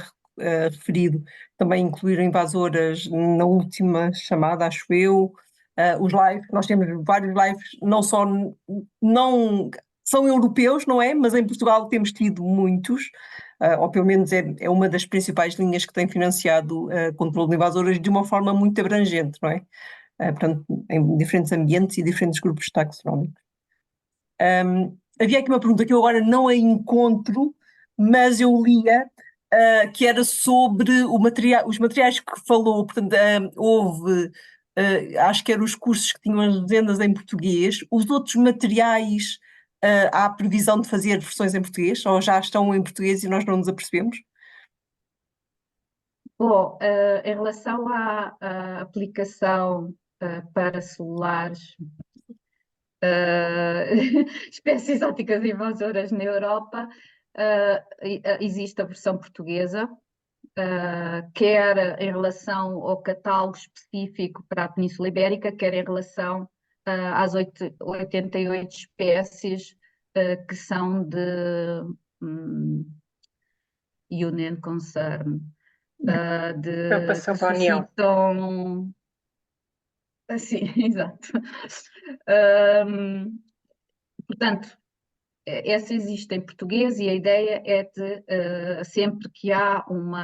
referido também incluíram invasoras na última chamada, acho eu. Os lives, nós temos vários lives, não são europeus, não é? Mas em Portugal temos tido muitos, ou pelo menos é uma das principais linhas que tem financiado controle de invasoras de uma forma muito abrangente, não é? Portanto, em diferentes ambientes e diferentes grupos taxonómicos. Havia aqui uma pergunta que eu agora não a encontro, mas eu lia, que era sobre os materiais que falou. Portanto, houve, acho que eram os cursos que tinham as legendas em português. Os outros materiais, há previsão de fazer versões em português, ou já estão em português e nós não nos apercebemos? Bom, em relação à aplicação para celulares, espécies exóticas invasoras na Europa, existe a versão portuguesa, quer em relação ao catálogo específico para a Península Ibérica, quer em relação às 88 espécies que são de Union Concern, Preocupação para a União. necessitam... Sim, exato. Portanto, essa existe em português e a ideia é de sempre que há um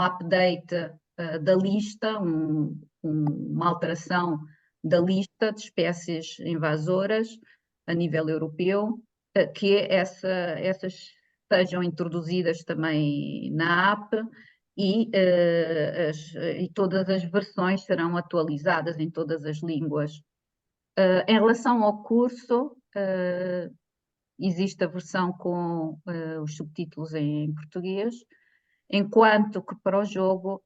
update da lista, uma alteração da lista de espécies invasoras a nível europeu, que essas sejam introduzidas também na app e todas as versões serão atualizadas em todas as línguas. Em relação ao curso, existe a versão com os subtítulos em português, enquanto que para o jogo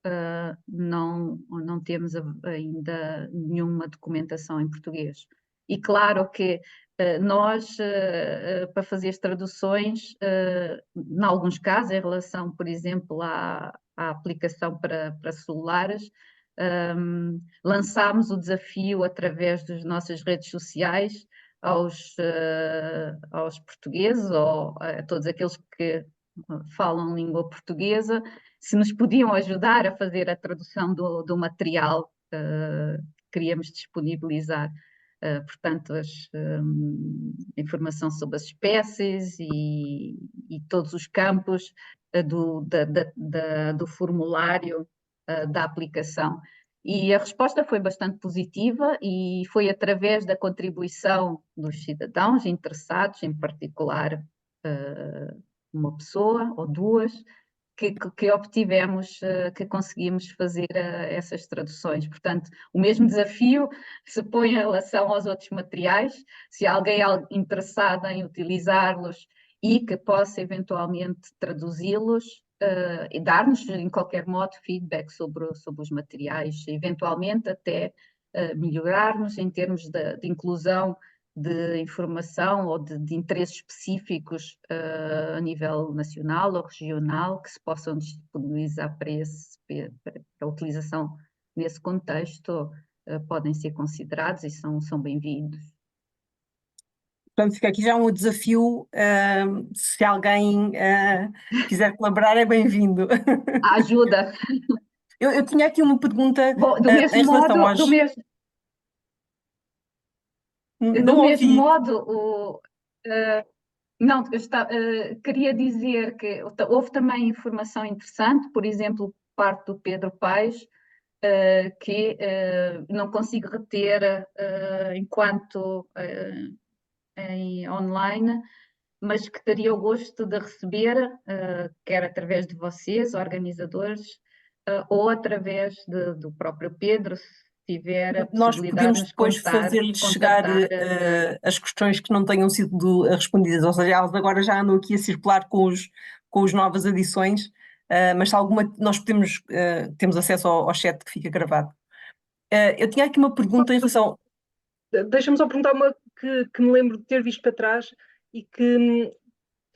não temos ainda nenhuma documentação em português. E claro que nós, para fazer as traduções, em alguns casos, em relação, por exemplo, à aplicação para celulares, lançámos o desafio através das nossas redes sociais aos portugueses ou a todos aqueles que falam língua portuguesa, se nos podiam ajudar a fazer a tradução do material que queríamos disponibilizar. Portanto, informação sobre as espécies e todos os campos do formulário da aplicação. E a resposta foi bastante positiva e foi através da contribuição dos cidadãos interessados, em particular uma pessoa ou duas, que obtivemos, que conseguimos fazer essas traduções. Portanto, o mesmo desafio se põe em relação aos outros materiais. Se há alguém interessado em utilizá-los e que possa eventualmente traduzi-los, e dar-nos, em qualquer modo, feedback sobre os materiais, eventualmente até melhorarmos em termos de inclusão de informação ou de interesses específicos a nível nacional ou regional que se possam disponibilizar para a utilização nesse contexto, podem ser considerados e são bem-vindos. Portanto, fica aqui já um desafio, se alguém quiser colaborar, é bem-vindo. A ajuda. Eu tinha aqui uma pergunta. Bom, do em mesmo relação modo, aos... do mesmo ouvi. modo, não, queria dizer que houve também informação interessante, por exemplo, parte do Pedro Paes, que não consigo reter enquanto em online, mas que teria o gosto de receber, quer através de vocês, organizadores, ou através do próprio Pedro, se tiver a Nós possibilidade podemos de nos depois fazer-lhes chegar as questões que não tenham sido respondidas, ou seja, elas agora já andam aqui a circular com os novas edições, mas se alguma nós temos acesso ao chat que fica gravado. Eu tinha aqui uma pergunta em relação... Deixa-me só perguntar uma que me lembro de ter visto para trás e que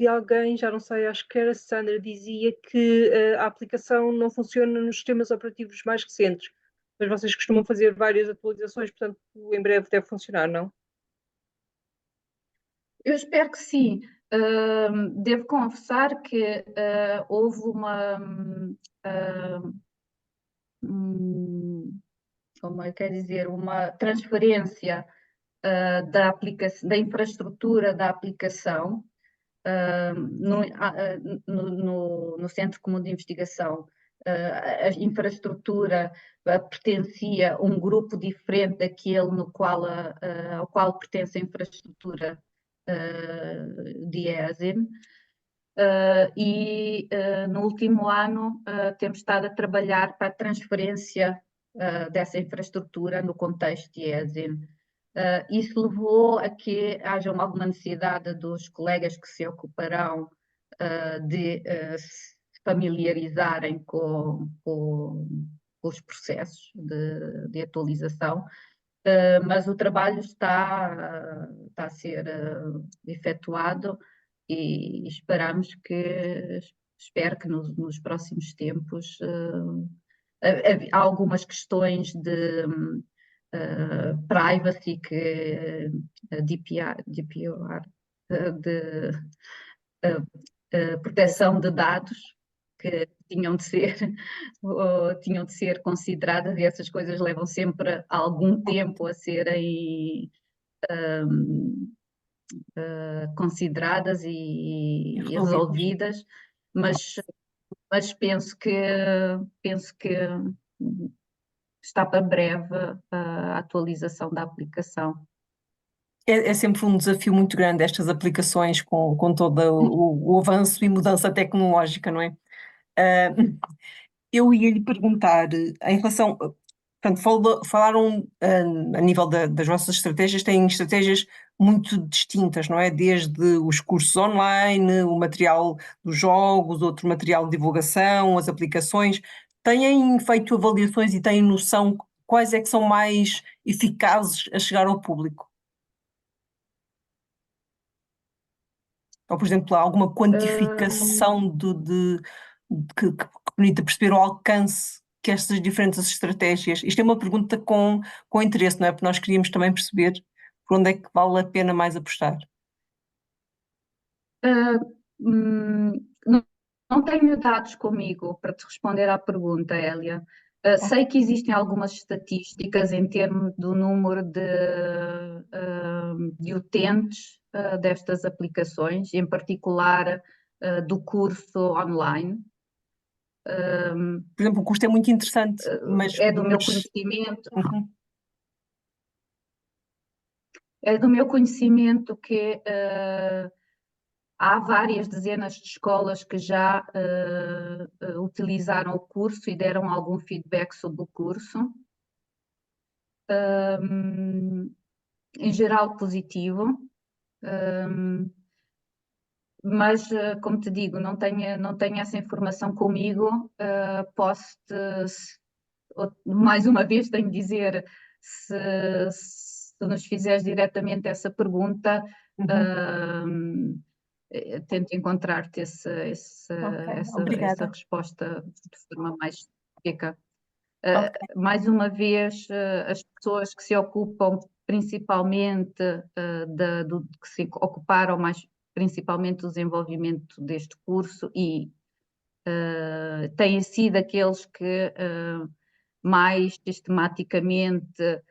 alguém, já não sei, acho que era a Sandra, dizia que a aplicação não funciona nos sistemas operativos mais recentes, mas vocês costumam fazer várias atualizações, portanto em breve deve funcionar, não? Eu espero que sim. Devo confessar que houve como é que dizer, uma transferência da infraestrutura da aplicação no Centro Comum de Investigação. A infraestrutura pertencia a um grupo diferente daquele ao qual pertence a infraestrutura de EASM. No último ano temos estado a trabalhar para a transferência dessa infraestrutura no contexto de EASM. Isso levou a que haja alguma necessidade dos colegas que se ocuparão de se familiarizarem com os processos de atualização, mas o trabalho está a ser efetuado e espero que nos próximos tempos há algumas questões de privacy, DPR, de proteção de dados que tinham de ser consideradas, e essas coisas levam sempre algum tempo a serem consideradas e resolvidas, mas penso que está para breve a atualização da aplicação. É sempre um desafio muito grande estas aplicações com todo o avanço e mudança tecnológica, não é? Eu ia lhe perguntar em relação... Portanto, falaram a nível das vossas estratégias, têm estratégias muito distintas, não é? Desde os cursos online, o material dos jogos, outro material de divulgação, as aplicações. Têm feito avaliações e têm noção quais é que são mais eficazes a chegar ao público? Ou, por exemplo, há alguma quantificação que permita perceber o alcance que estas diferentes estratégias... Isto é uma pergunta com interesse, não é? Porque nós queríamos também perceber, por onde é que vale a pena mais apostar? Não tenho dados comigo para te responder à pergunta, Hélia. Sei que existem algumas estatísticas em termos do número de utentes destas aplicações, em particular do curso online. Por exemplo, o custo é muito interessante, É do meu conhecimento. Uhum. É do meu conhecimento que há várias dezenas de escolas que já utilizaram o curso e deram algum feedback sobre o curso. Em geral positivo. Mas, como te digo, não tenho essa informação comigo. Posso-te, mais uma vez, tenho de dizer, se nos fizeres diretamente essa pergunta, tento encontrar-te essa resposta de forma mais específica. Mais uma vez, as pessoas que se ocupam principalmente, que se ocuparam mais principalmente do desenvolvimento deste curso e têm sido aqueles que mais sistematicamente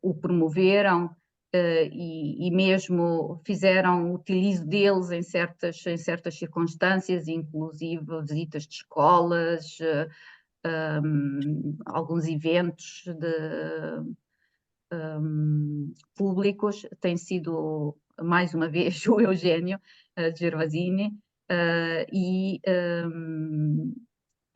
o promoveram e mesmo fizeram utilizo deles em certas circunstâncias, inclusive visitas de escolas, alguns eventos públicos. Tem sido, mais uma vez, o Eugênio Gervasini e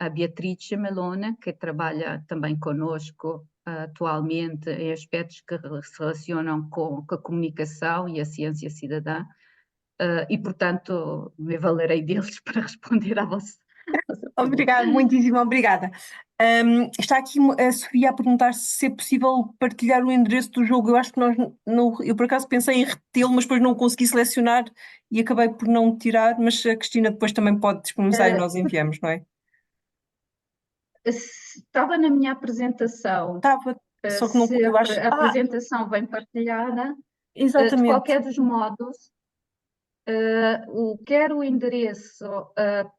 a Beatrice Melone, que trabalha também conosco atualmente em aspectos que se relacionam com a comunicação e a ciência cidadã. E, portanto, me valerei deles para responder à vossa Obrigada, muitíssimo obrigada. Está aqui a Sofia a perguntar se é possível partilhar o endereço do jogo. Eu acho que eu por acaso pensei em retê-lo, mas depois não consegui selecionar e acabei por não tirar, mas a Cristina depois também pode disponibilizar e nós enviamos, não é? Estava na minha apresentação. Estava, só que não, se eu acho... a apresentação vem partilhada, exatamente. de qualquer dos modos, quer o endereço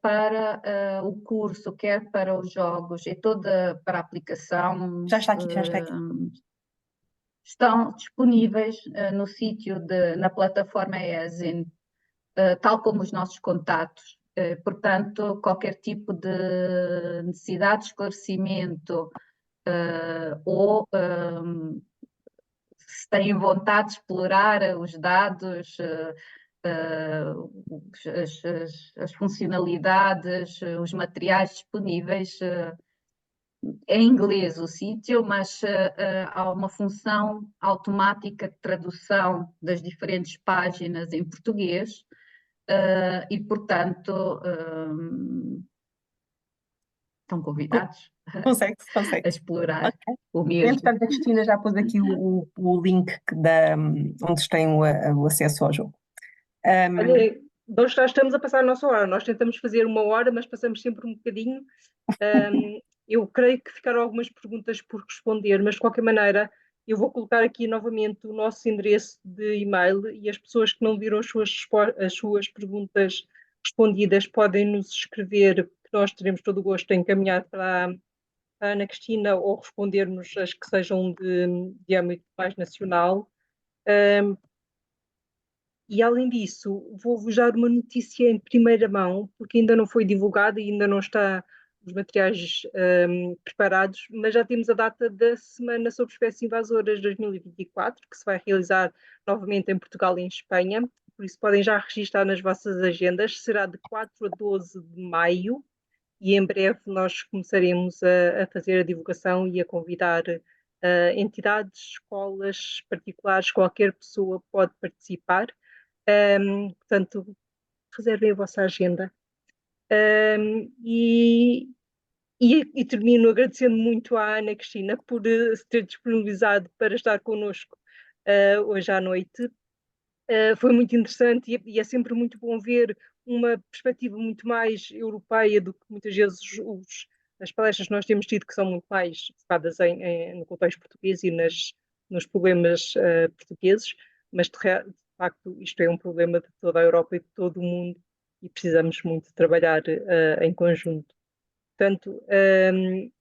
para o curso, quer para os jogos e toda para a aplicação. Já está aqui, já está aqui. Estão disponíveis no sítio na plataforma ESIN, tal como os nossos contatos. Portanto, qualquer tipo de necessidade de esclarecimento ou se têm vontade de explorar os dados, as funcionalidades, os materiais disponíveis. É em inglês o sítio, mas há uma função automática de tradução das diferentes páginas em português e, portanto, estão convidados Consegue. a explorar Okay. o mesmo. Entretanto, a Cristina já pôs aqui o link onde tem o acesso ao jogo. Olha, nós já estamos a passar a nossa hora. Nós tentamos fazer 1 hora, mas passamos sempre um bocadinho. Eu creio que ficaram algumas perguntas por responder, mas de qualquer maneira eu vou colocar aqui novamente o nosso endereço de e-mail e as pessoas que não viram as suas perguntas respondidas podem nos escrever, que nós teremos todo o gosto em encaminhar para a Ana Cristina ou respondermos as que sejam de âmbito mais nacional. E, além disso, vou-vos dar uma notícia em primeira mão, porque ainda não foi divulgada e ainda não está os materiais preparados, mas já temos a data da Semana sobre Espécies Invasoras 2024, que se vai realizar novamente em Portugal e em Espanha, por isso podem já registrar nas vossas agendas. Será de 4 a 12 de maio e em breve nós começaremos a fazer a divulgação e a convidar entidades, escolas particulares, qualquer pessoa pode participar. Portanto, reservem a vossa agenda. E termino agradecendo muito à Ana Cristina por se ter disponibilizado para estar connosco hoje à noite. Foi muito interessante e é sempre muito bom ver uma perspectiva muito mais europeia do que muitas vezes as palestras que nós temos tido, que são muito mais focadas no contexto português e nas nos problemas portugueses, mas de facto isto é um problema de toda a Europa e de todo o mundo e precisamos muito trabalhar em conjunto. Portanto,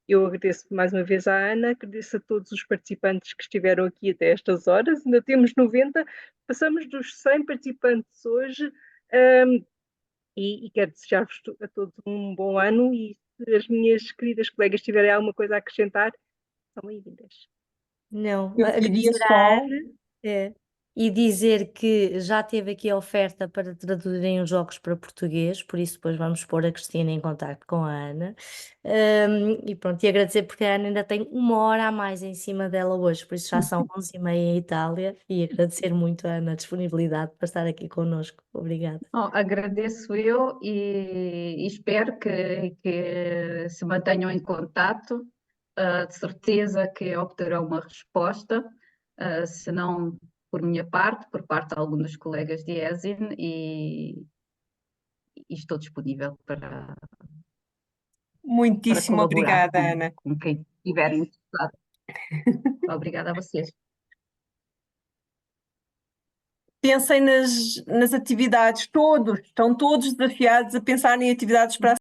eu agradeço mais uma vez à Ana, agradeço a todos os participantes que estiveram aqui até estas horas, ainda temos 90, passamos dos 100 participantes hoje, e quero desejar-vos a todos um bom ano e se as minhas queridas colegas tiverem alguma coisa a acrescentar, são bem-vindas. Não, Eu queria agradecer à só. Ana, e dizer que já teve aqui a oferta para traduzirem os jogos para português, por isso depois vamos pôr a Cristina em contacto com a Ana. E pronto, e agradecer porque a Ana ainda tem 1 hora a mais em cima dela hoje, por isso já são 11h30 em Itália, e agradecer muito a Ana a disponibilidade para estar aqui connosco. Obrigada. Agradeço eu e espero que se mantenham em contato. De certeza que obterão uma resposta, se não por minha parte, por parte de alguns colegas de ESIN, e estou disponível para Muitíssimo colaborar obrigada, Ana. com quem estiver interessado. Obrigada a vocês. Pensem nas atividades, estão todos desafiados a pensar em atividades para a